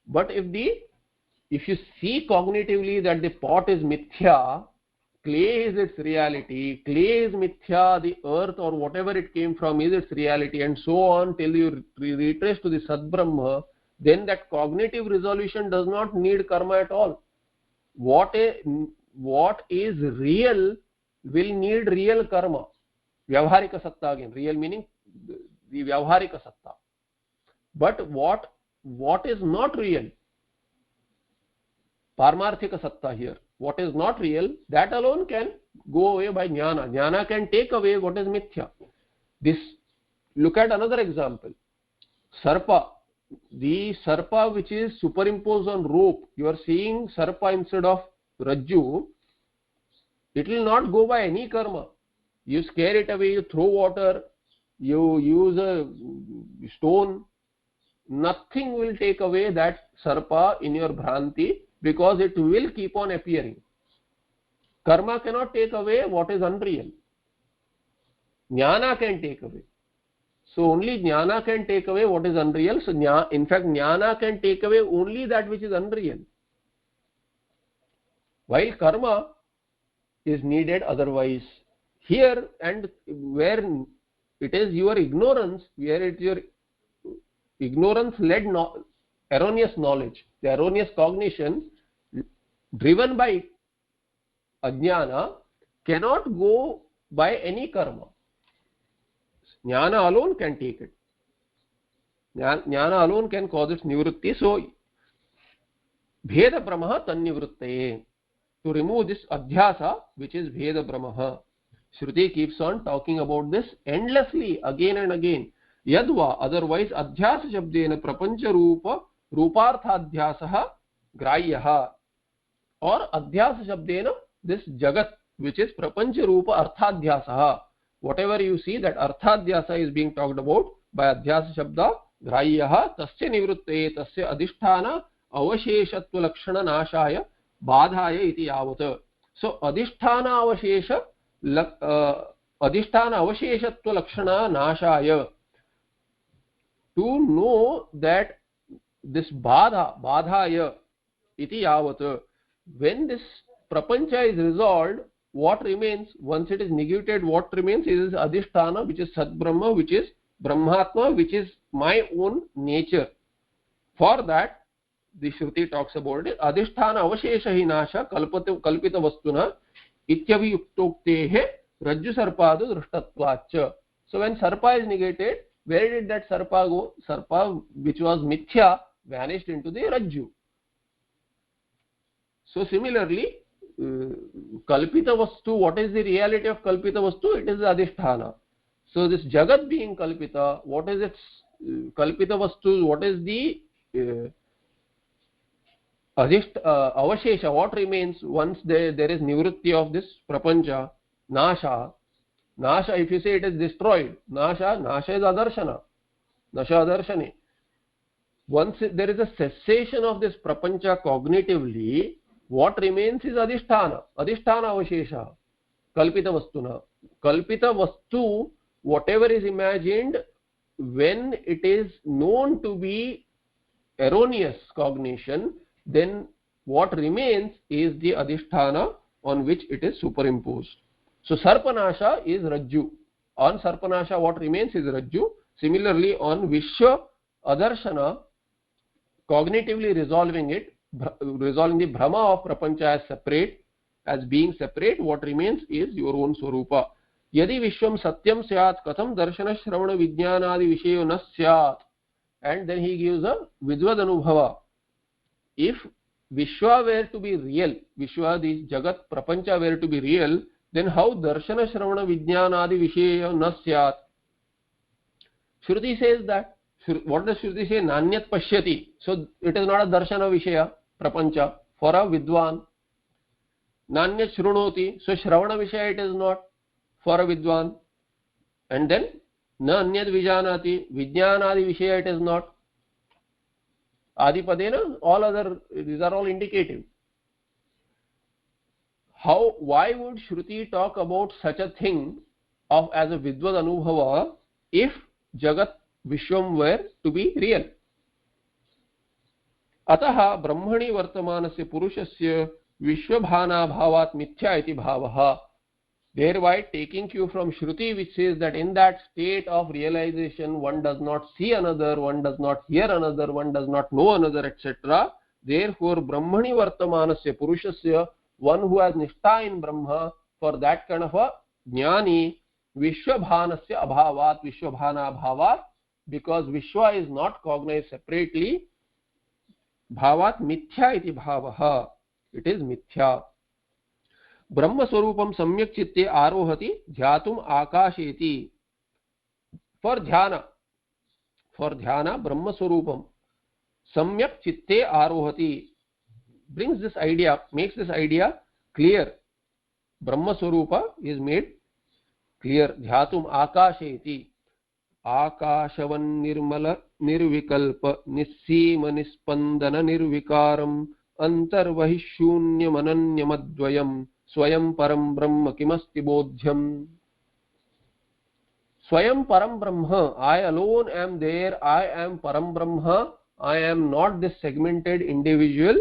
But if you see cognitively that the pot is Mithya, clay is its reality, clay is Mithya, the earth or whatever it came from is its reality, and so on till you retrace to the Sadbrahma, then that cognitive resolution does not need karma at all. What is real will need real karma. Vyavaharika Satta again. Real meaning the Vyavaharika Satta. But what is not real? Paramarthika Satta here. What is not real, that alone can go away by Jnana. Jnana can take away what is Mithya. Look at another example. Sarpa. The Sarpa which is superimposed on rope. You are seeing Sarpa instead of Rajju. It will not go by any karma. You scare it away, you throw water, you use a stone. Nothing will take away that Sarpa in your Bhranti, because it will keep on appearing. Karma cannot take away what is unreal. Jnana can take away. So only Jnana can take away what is unreal. So in fact Jnana can take away only that which is unreal. While karma is needed otherwise. Here and where it is your ignorance, where it is your ignorance led erroneous knowledge, the erroneous cognition driven by ajnana cannot go by any karma. Jnana alone can take it. Jnana alone can cause its nivrutti. So bheda brahma tannivruttaye. To remove this adhyasa, which is bheda brahma, Shruti keeps on talking about this endlessly again and again. Yadva, otherwise adhyasa shabdena prapancha ruparthadhyasaha grahyaha, or adhyasa shabdena this jagat which is prapancha rupa arthadhyasaha. Whatever you see, that arthadhyasa is being talked about by adhyasa shabda grahyaha tasya nivrutte tasya adhisthana avasheshatva lakshana nashaya badhaya iti yavat. So adhisthana avasheshatva lakshana nashaya, to know that this badhaya iti yavat, when this prapancha is resolved, what remains? Once it is negated, what remains is adhisthana, which is Sadbrahma, which is Brahmatma, which is my own nature. For that, the Shruti talks about it. Adhisthana avashesha hi nasha kalpita vastuna ityaviyuktoktehe rajju sarpadu drishtatvacha. So when sarpa is negated, where did that sarpa go? Sarpa, which was mithya, vanished into the rajju. So similarly, kalpita vastu, what is the reality of kalpita vastu? It is the adhisthana. So this jagat being kalpita, what is its kalpita vastu? What is the avashesha, what remains once there is nivritti of this prapancha, nasha. Nasha, if you say it is destroyed, nasha is adarshana, nasha adarshane. Once there is a cessation of this prapancha cognitively, what remains is adhisthana avashesha, kalpita vastuna. Kalpita vastu, whatever is imagined, when it is known to be erroneous cognition, then what remains is the adhisthana on which it is superimposed. So sarpanasha is rajju. On sarpanasha what remains is rajju. Similarly on vishwa adarshana, cognitively resolving the bhrama of prapancha as being separate, what remains is your own swarupa. Yadi vishwam satyam syat katham darshana shravana vijnanadi vishayo na syat. And then he gives a vidvad anubhava. If Vishwa were to be real, Vishwa, the Jagat, Prapancha were to be real, then how Darshana Shravana Vijnanadi Vishaya na syat? Shruti says that. What does Shruti say? Nanyat Pashyati. So it is not a Darshana Vishaya, Prapancha, for a Vidwan. Nanyat Shrunoti. So Shravana Vishaya it is not for a Vidwan. And then Na Anyat Vijanati. Vijnanadi Vishaya it is not. Adipadena, all other, these are all indicative. Why would Shruti talk about such a thing as a Vidvad Anubhava if Jagat Vishwam were to be real? Ataha Brahmani Vartamanasya Purushasya Vishwabhana Bhavat Mithya iti Bhavaha. Thereby taking cue from Shruti, which says that in that state of realization one does not see another, one does not hear another, one does not know another, etc. Therefore Brahmani Vartamanasya Purushasya, one who has nishtha in Brahma, for that kind of a jnani, Vishwabhanasya Abhavat, Vishwabhana Abhavat, because Vishwa is not cognized separately, Bhavat Mithya iti Bhavaha, it is Mithya. Brahma Swarupam Samyak Chitte Arohati Dhyatum Akasheti. For dhyana Brahma Swarupam Samyak Chitte Arohati brings this idea, makes this idea clear. Brahma Swarupa is made clear. Dhyatum Akasheti. Akashavan Nirmala Nirvikalpa Nissima Nispandana Nirvikaram Antarvahi Shunyam Ananyamadvayam Swayam Param Brahma Kimasti Bodhyam. Swayam Param Brahma, I alone am there, I am Param Brahma, I am not this segmented individual.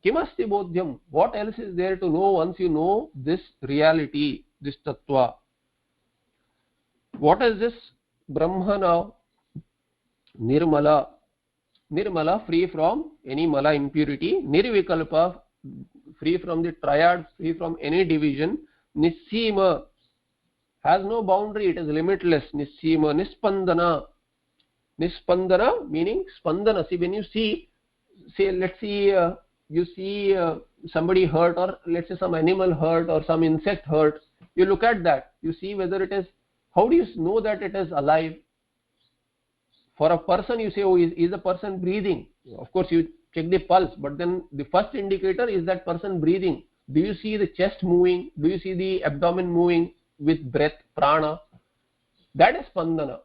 Kimasti Bodhyam, what else is there to know once you know this reality, this Tattva? What is this Brahma now? Nirmala. Nirmala, free from any mala impurity. Nirvikalpa, free from the triad, free from any division. Nissima, has no boundary, it is limitless. Nissima. Nispandana. Nispandana meaning spandana. See, when you see, say, let's see, you see somebody hurt, or let's say some animal hurt or some insect hurt, you look at that, you see whether it is, how do you know that it is alive? For a person, you say, oh, is the person breathing? Of course, you check the pulse, but then the first indicator is that person breathing. Do you see the chest moving? Do you see the abdomen moving with breath, prana? That is spandana.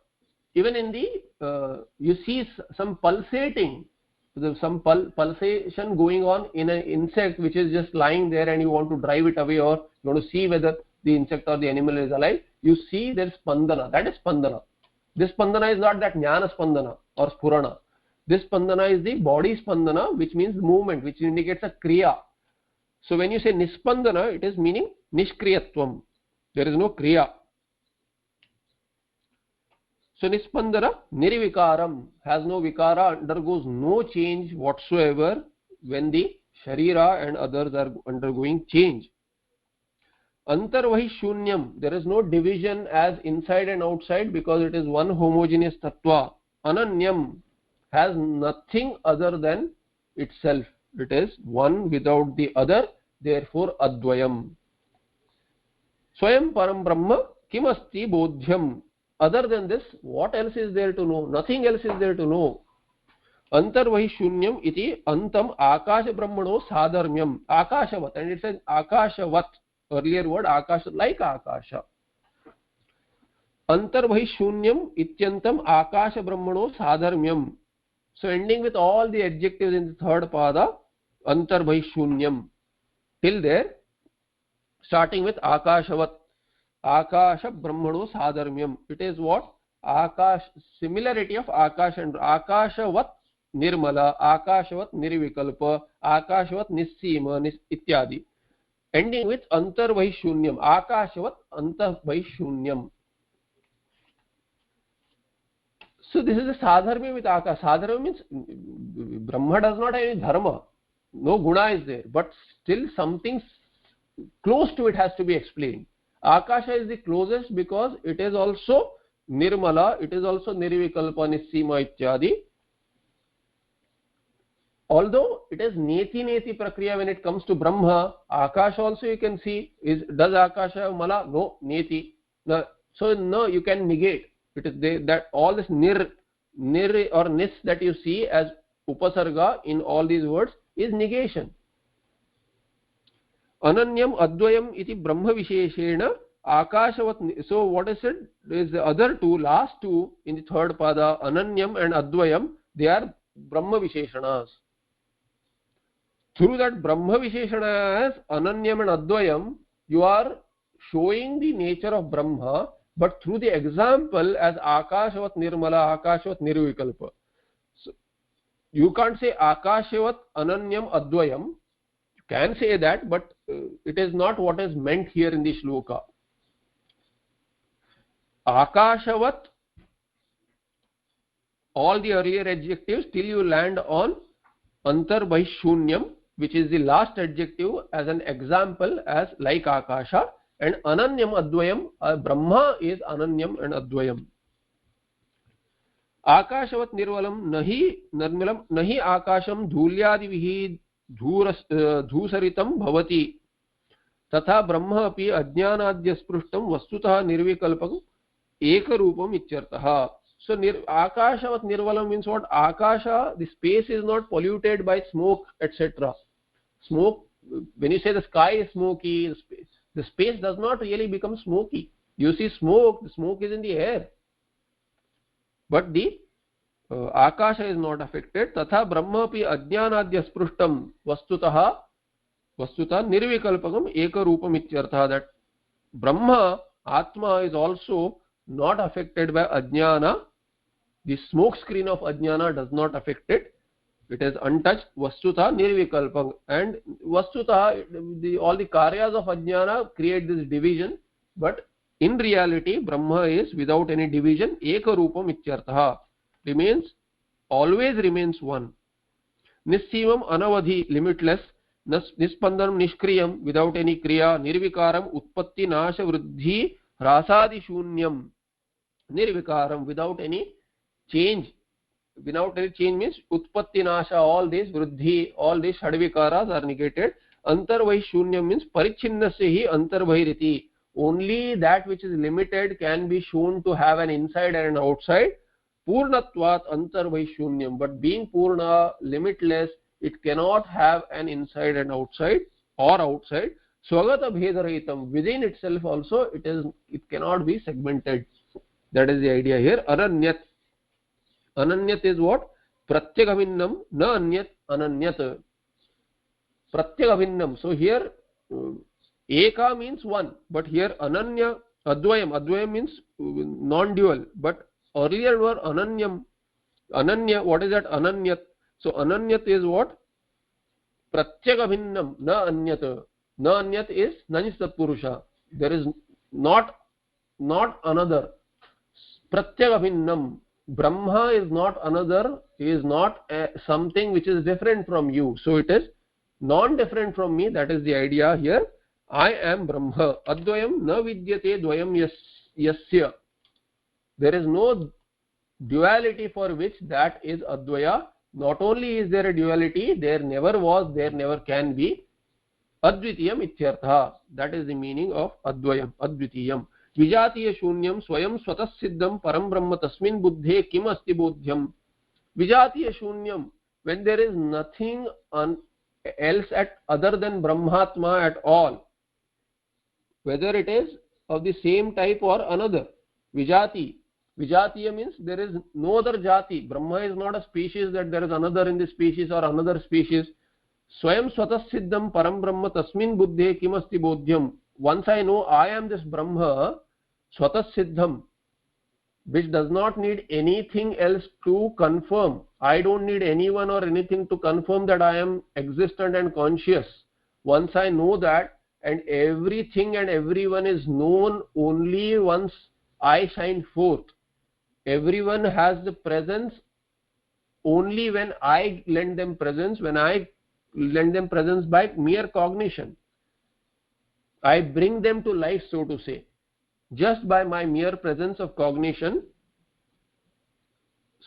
Even in the, you see some pulsating, some pulsation going on in an insect which is just lying there, and you want to drive it away, or you want to see whether the insect or the animal is alive. You see there is spandana. That is spandana. This spandana is not that jnana spandana or spurana. This spandana is the body spandana, which means movement, which indicates a kriya. So when you say nispandana, it is meaning nishkriyatvam. There is no kriya. So nispandana, nirvikaram, has no vikara, undergoes no change whatsoever when the sharira and others are undergoing change. Antarvahi shunyam, there is no division as inside and outside, because it is one homogeneous tattva. Ananyam, has nothing other than itself. It is one without the other, therefore advayam. Swayam Param Brahma Kimasti Bodhyam. Other than this, what else is there to know? Nothing else is there to know. अंतर्बहि शून्यम इति अंतम आकाश ब्रह्मणो साधर्म्यम आकाशवत, and it says akashavat, earlier word akash, like akasha. अंतर्बहि शून्यम इत्यंतम आकाश ब्रह्मणो साधर्म्यम. So ending with all the adjectives in the third pada, अंतर्बहि शून्यम till there, starting with akashavat, akasha brahmano sadharmyam. It is what? Akash, similarity of akash and akashavat nirmala, akashavat nirvikalpa, akashavat nissima ityadi. Ending with antarvahi shunyam, akashavat antarvahi shunyam. So this is a sadharmya with akash. Sadharmya means Brahma does not have any dharma, no guna is there, but still something close to it has to be explained. Akasha is the closest because it is also nirmala, it is also nirvikalpa, nissima ityadi. Although it is neti prakriya when it comes to Brahma, Akasha also you can see, does Akasha have mala? No, neti. No, so no, you can negate. It is that all this nir or nis that you see as upasarga in all these words is negation. Ananyam advayam iti brahma visheshena akashavat. So what is it? Is the other two, last two in the third pada, ananyam and advayam, they are brahma visheshanas. Through that brahma visheshana as ananyam and advayam, you are showing the nature of Brahma, but through the example as akashavat nirmala, akashavat nirvikalpa. So you can't say akashavat ananyam advayam. You can say that, but it is not what is meant here in the shloka. Akashavat, all the earlier adjectives till you land on antarbhi shunyam, which is the last adjective as an example as like akasha, and ananyam advayam, Brahma is ananyam and advayam. Akashavat nirvalam nahi nirmalam nahi akasham dhulyadivihi dhusaritam bhavati तथा ब्रह्म अपि अज्ञानाद्य स्पृष्टं वस्तुतः निर्विकल्पं एकारూपम इत्यर्थः. So akashavat nirvalam means what? Akasha, the space is not polluted by smoke, etc. Smoke, when you say the sky is smoky, the space does not really become smoky. You see smoke, the smoke is in the air, but the akasha is not affected. Tatha brahma api ajnanadya sprushtam vastutah nirvikalpakam ekarupam ityartha. That Brahma, Atma, is also not affected by ajnana. The smoke screen of ajnana does not affect it. It is untouched. Vastutah nirvikalpam. And vastutah, all the karyas of ajnana create this division, but in reality Brahma is without any division. Ekarupam ityartha, remains, always remains one. Nissimam anavadhi, limitless. Nispandanam nishkriyam, without any kriya. Nirvikaram utpatti nasha vruddhi rasadi shunyam. Nirvikaram, without any change. Without any change means utpatti nasha, all these vruddhi, all these shadvikaras are negated. Antarvahi shunyam means parichinnasya hi antarvahiriti. Only that which is limited can be shown to have an inside and an outside. Purnatvat antarvahi shunyam, but being purna, limitless, it cannot have an inside and outside or outside. Swagata bhedarahitam, within itself also it cannot be segmented. That is the idea here. Ananyat. Ananyat is what? Pratyagavinnam na anyat ananyat. Pratyagavinnam. So here eka means one, but here ananya, advayam. Advayam means non-dual, but earlier were ananyam. Ananya, what is that? Ananyat. So ananyat is what? Pratyagavinnam na anyat. Na anyat is nanistat purusha. There is not another. Pratyagavinnam. Brahma is not another, is not something which is different from you. So it is non-different from me. That is the idea here. I am Brahma. Advayam na vidyate dvayam yasya. There is no duality for which that is advaya. Not only is there a duality, there never was, there never can be. Advitiyam ityartha. That is the meaning of advayam, advitiyam. Vijatiya shunyam swayam swatas siddham param brahma tasmin buddhe kim asti bodhyam. Vijatiya shunyam, when there is nothing else other than Brahmatma at all, whether it is of the same type or another. Vijati. Vijatiya means there is no other jati. Brahma is not a species that there is another in the species or another species. Swayam swatasiddham param brahma tasmin buddhe kimasti bodhyam. Once I know I am this Brahma, swatasiddham, which does not need anything else to confirm. I don't need anyone or anything to confirm that I am existent and conscious. Once I know that, and everything and everyone is known only once I shine forth. Everyone has the presence only when I lend them presence, when I lend them presence by mere cognition. I bring them to life, so to say, just by my mere presence of cognition.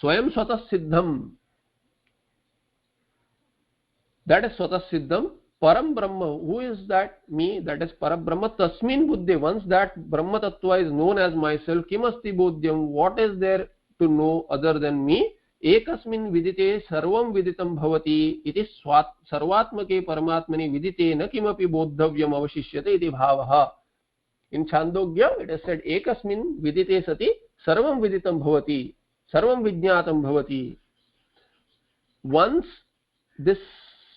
Swayam Swatah Siddham. That is Swatah Siddham. Param Brahma. Who is that? Me. That is Param Brahma. Tasmin Buddhe. Once that Brahma Tattva is known as myself, Kimasti Bodhyam. What is there to know other than me? Ekasmin vidite sarvam viditam bhavati. Iti sarvatmake paramatmani vidite na kimapi bodhavyam avashishyate iti bhavaha. In Chandogya it is said ekasmin vidite sati sarvam viditam bhavati. Sarvam vijnatam bhavati. Once this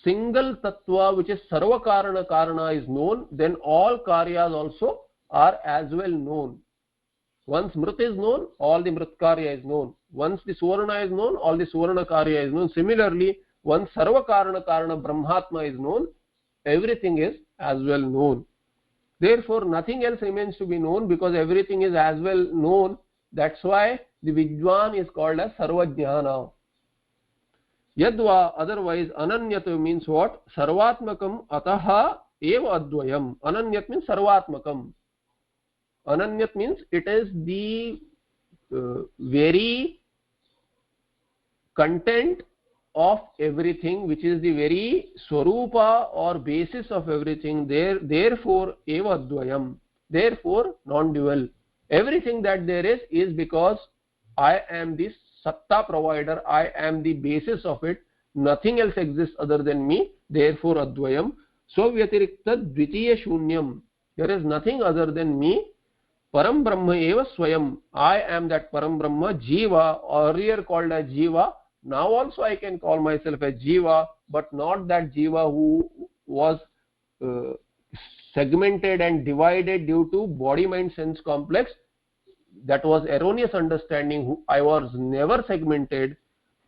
single tattva, which is sarva karana is known, then all karyas also are as well known. Once mrit is known, all the mrit karya is known. Once the suvarna is known, all the suvarna karya is known. Similarly, once sarva karana brahmatma is known, everything is as well known. Therefore nothing else remains to be known, because everything is as well known. That's why the Vidwan is called as Sarvajnana. Yadva, otherwise Ananyat means what? Sarvatmakam ataha eva advayam. Ananyat means Sarvatmakam. Ananyat means it is the very content of everything, which is the very swarupa or basis of everything. Therefore eva advayam. Therefore non-dual. Everything that there is because I am the satta provider, I am the basis of it. Nothing else exists other than me. Therefore advayam. So vyatirikta dvitiya shunyam. There is nothing other than me. Param Brahma eva swayam. I am that Param Brahma. Jiva, earlier called as Jiva. Now also I can call myself as Jiva, but not that Jiva who was segmented and divided due to body mind sense complex. That was erroneous understanding. I was never segmented.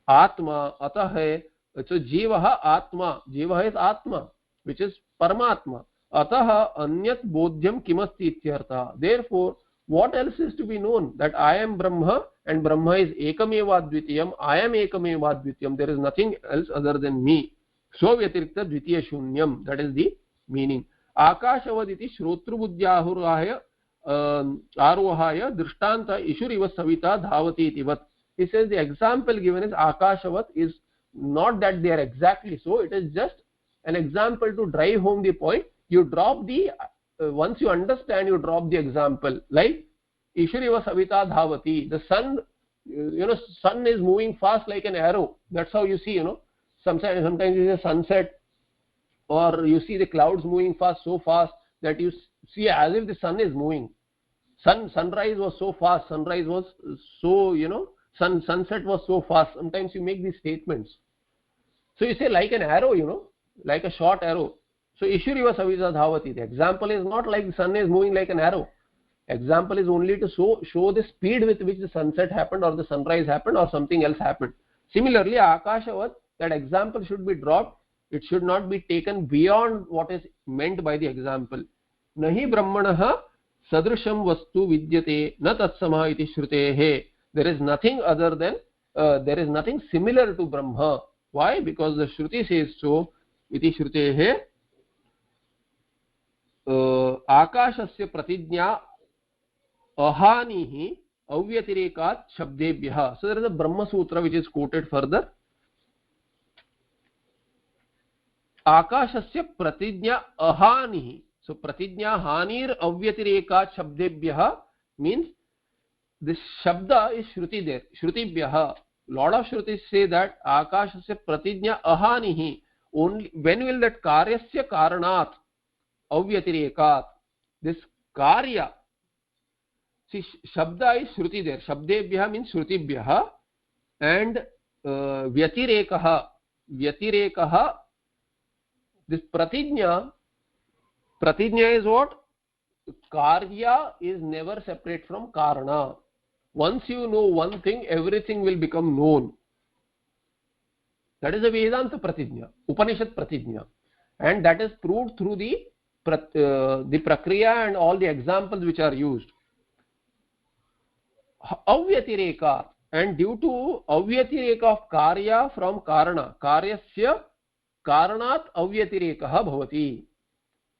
Atma atah. So Jivaha Atma. Jiva is Atma, which is Paramatma. Ataha anyat bodhyam kimasti ityartha. Therefore, what else is to be known? That I am Brahma and Brahma is Ekameva Advitiyam. I am Ekameva Advitiyam. There is nothing else other than me. So Vyatirikta Dvitiya Shunyam. That is the meaning. Akashavaditi Shrotru Buddhyahurahaya Arohaya Drishtanta Ishuriva Savita Dhavati Itivat. He says the example given is Akashavat, is not that they are exactly so. It is just an example to drive home the point. You drop the once you understand, you drop the example. Like Ishuriva Savita Dhavati. The sun, sun is moving fast like an arrow. That's how you see. Sometimes you see a sunset, or you see the clouds moving fast, so fast that you see as if the sun is moving. Sunrise was so fast. Sunrise was so sunset was so fast. Sometimes you make these statements. So you say like an arrow, like a short arrow. So Ishuriva Savita Dhavati. The example is not like the sun is moving like an arrow. Example is only to show the speed with which the sunset happened, or the sunrise happened, or something else happened. Similarly, Akashavat, that example should be dropped. It should not be taken beyond what is meant by the example. Nahi Brahmanaha Sadrisham Vastu Vidyate Na Tatsama iti Shrutehe. There is nothing other than, there is nothing similar to Brahma. Why? Because the Shruti says so. Iti Shrutehe Akashasya Pratijna Ahanihi Avyatirekat Shabdebhyaha. So there is a Brahma Sutra which is quoted further. Akashasya Pratijna Ahanihi. So Pratijna Hanir Avyatirekat Shabdebhyaha means this Shabda is Shruti there. Shrutibhyaha. lot of Shrutis say that Akashasya Pratijna Ahanihi. Only when will that Karyasya Karanat Avyatirekat, this Karya, see Shabda is Shruti there, Shabdebhya means Shrutibhya, and Vyatirekah, this Pratijna is what? Karya is never separate from Karana. Once you know one thing, everything will become known. That is a Vedanta Pratijna, Upanishad Pratijna, and that is proved through the Prakriya and all the examples which are used. Avyatireka, and due to Avyatireka of Karya from Karana, Karyasya Karanat Avyatirekaha Bhavati.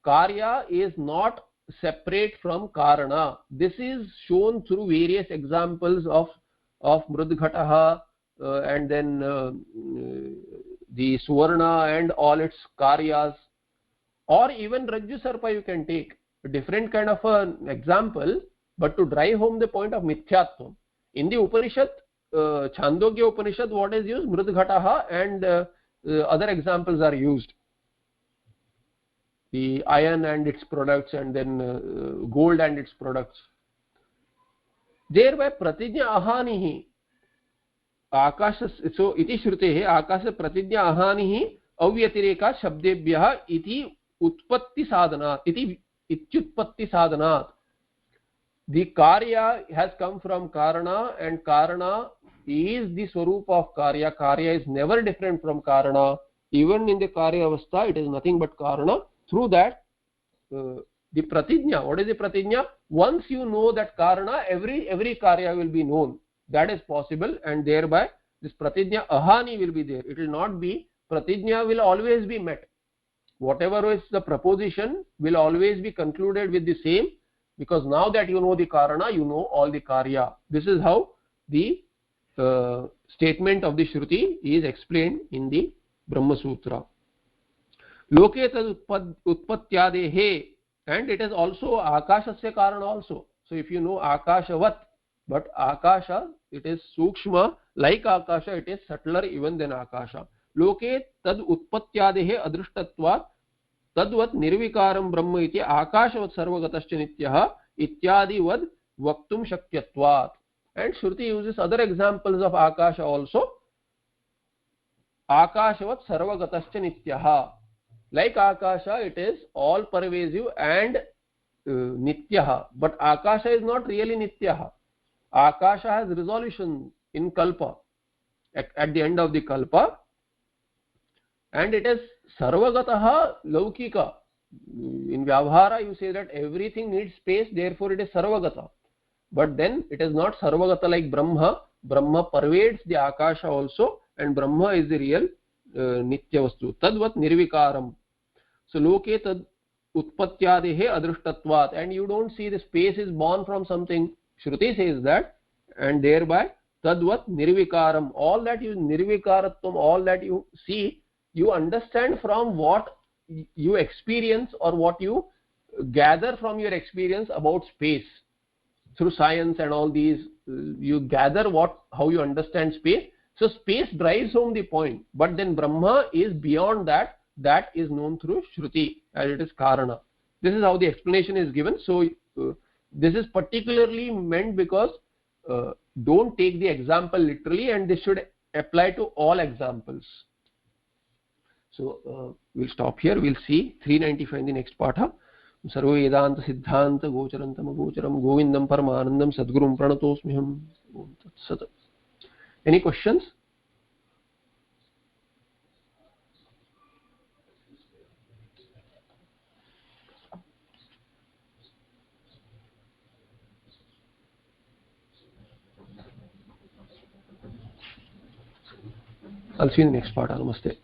Karya is not separate from Karana. This is shown through various examples of Mrudghataha, and then the Suvarna and all its Karyas, or even Rajju Sarpa you can take a different kind of an example, but to drive home the point of Mithyatvam. In the Upanishad, Chandogya Upanishad, what is used? Mrudghataha, and other examples are used. The iron and its products, and then gold and its products. Thereby Pratijna Ahanihi Akasha, so iti Shrutehe Akasha Pratijna Ahanihi Avyatireka Shabdebhyah iti Utpatti Sadhanat, iti Ityutpatti Sadhanat. The Karya has come from Karana, and Karana is the Swarupa of Karya. Karya is never different from Karana. Even in the Karya Avastha, it is nothing but Karana. Through that, the Pratijna, what is the Pratijna? Once you know that Karana, every Karya will be known. That is possible, and thereby this Pratijna Ahani will be there. It will not be, Pratijna will always be met. Whatever is the proposition will always be concluded with the same, because now that you know the Karana, you know all the Karya. This is how the statement of the Shruti is explained in the Brahma Sutra. Loke tad utpatyadehe, and it is also Akashasya Karana also. So if you know Akashavat, but Akasha, it is Sukshma, like Akasha, it is subtler even than Akasha. Loke tad utpatyadehe adrushtatvat tadvat nirvikaram brahma iti akashavat sarvagatascha nityah ityadi vad vaktum shakyatvat. And Shruti uses other examples of Akasha also. Akashavat sarvagatascha nityah. Like Akasha, it is all pervasive and nityah. But Akasha is not really nityah. Akasha has resolution in Kalpa, at the end of the Kalpa. And it is sarvagataha laukika. In Vyavahara you say that everything needs space, therefore it is sarvagata. But then it is not sarvagata like Brahma. Brahma pervades the Akasha also, and Brahma is the real nitya vastu. Tadvat nirvikaram. So loke tad utpatyadehe adrushtatvat, and you don't see the space is born from something. Shruti says that, and thereby tadvat nirvikaram. All that you nirvikaratvam, all that you see, you understand from what you experience or what you gather from your experience about space. Through science and all these, you gather how you understand space. So space drives home the point, but then Brahma is beyond that. That is known through Shruti, as it is Karana. This is how the explanation is given. So this is particularly meant because don't take the example literally, and this should apply to all examples. So we'll stop here. We'll see 395 in the next patha. Sarva Vedanta Siddhanta Gocharantam Agocharam Govindam Paramanandam Sadgurum Pranatosmiham. Any questions? I'll see you in the next part. Namaste.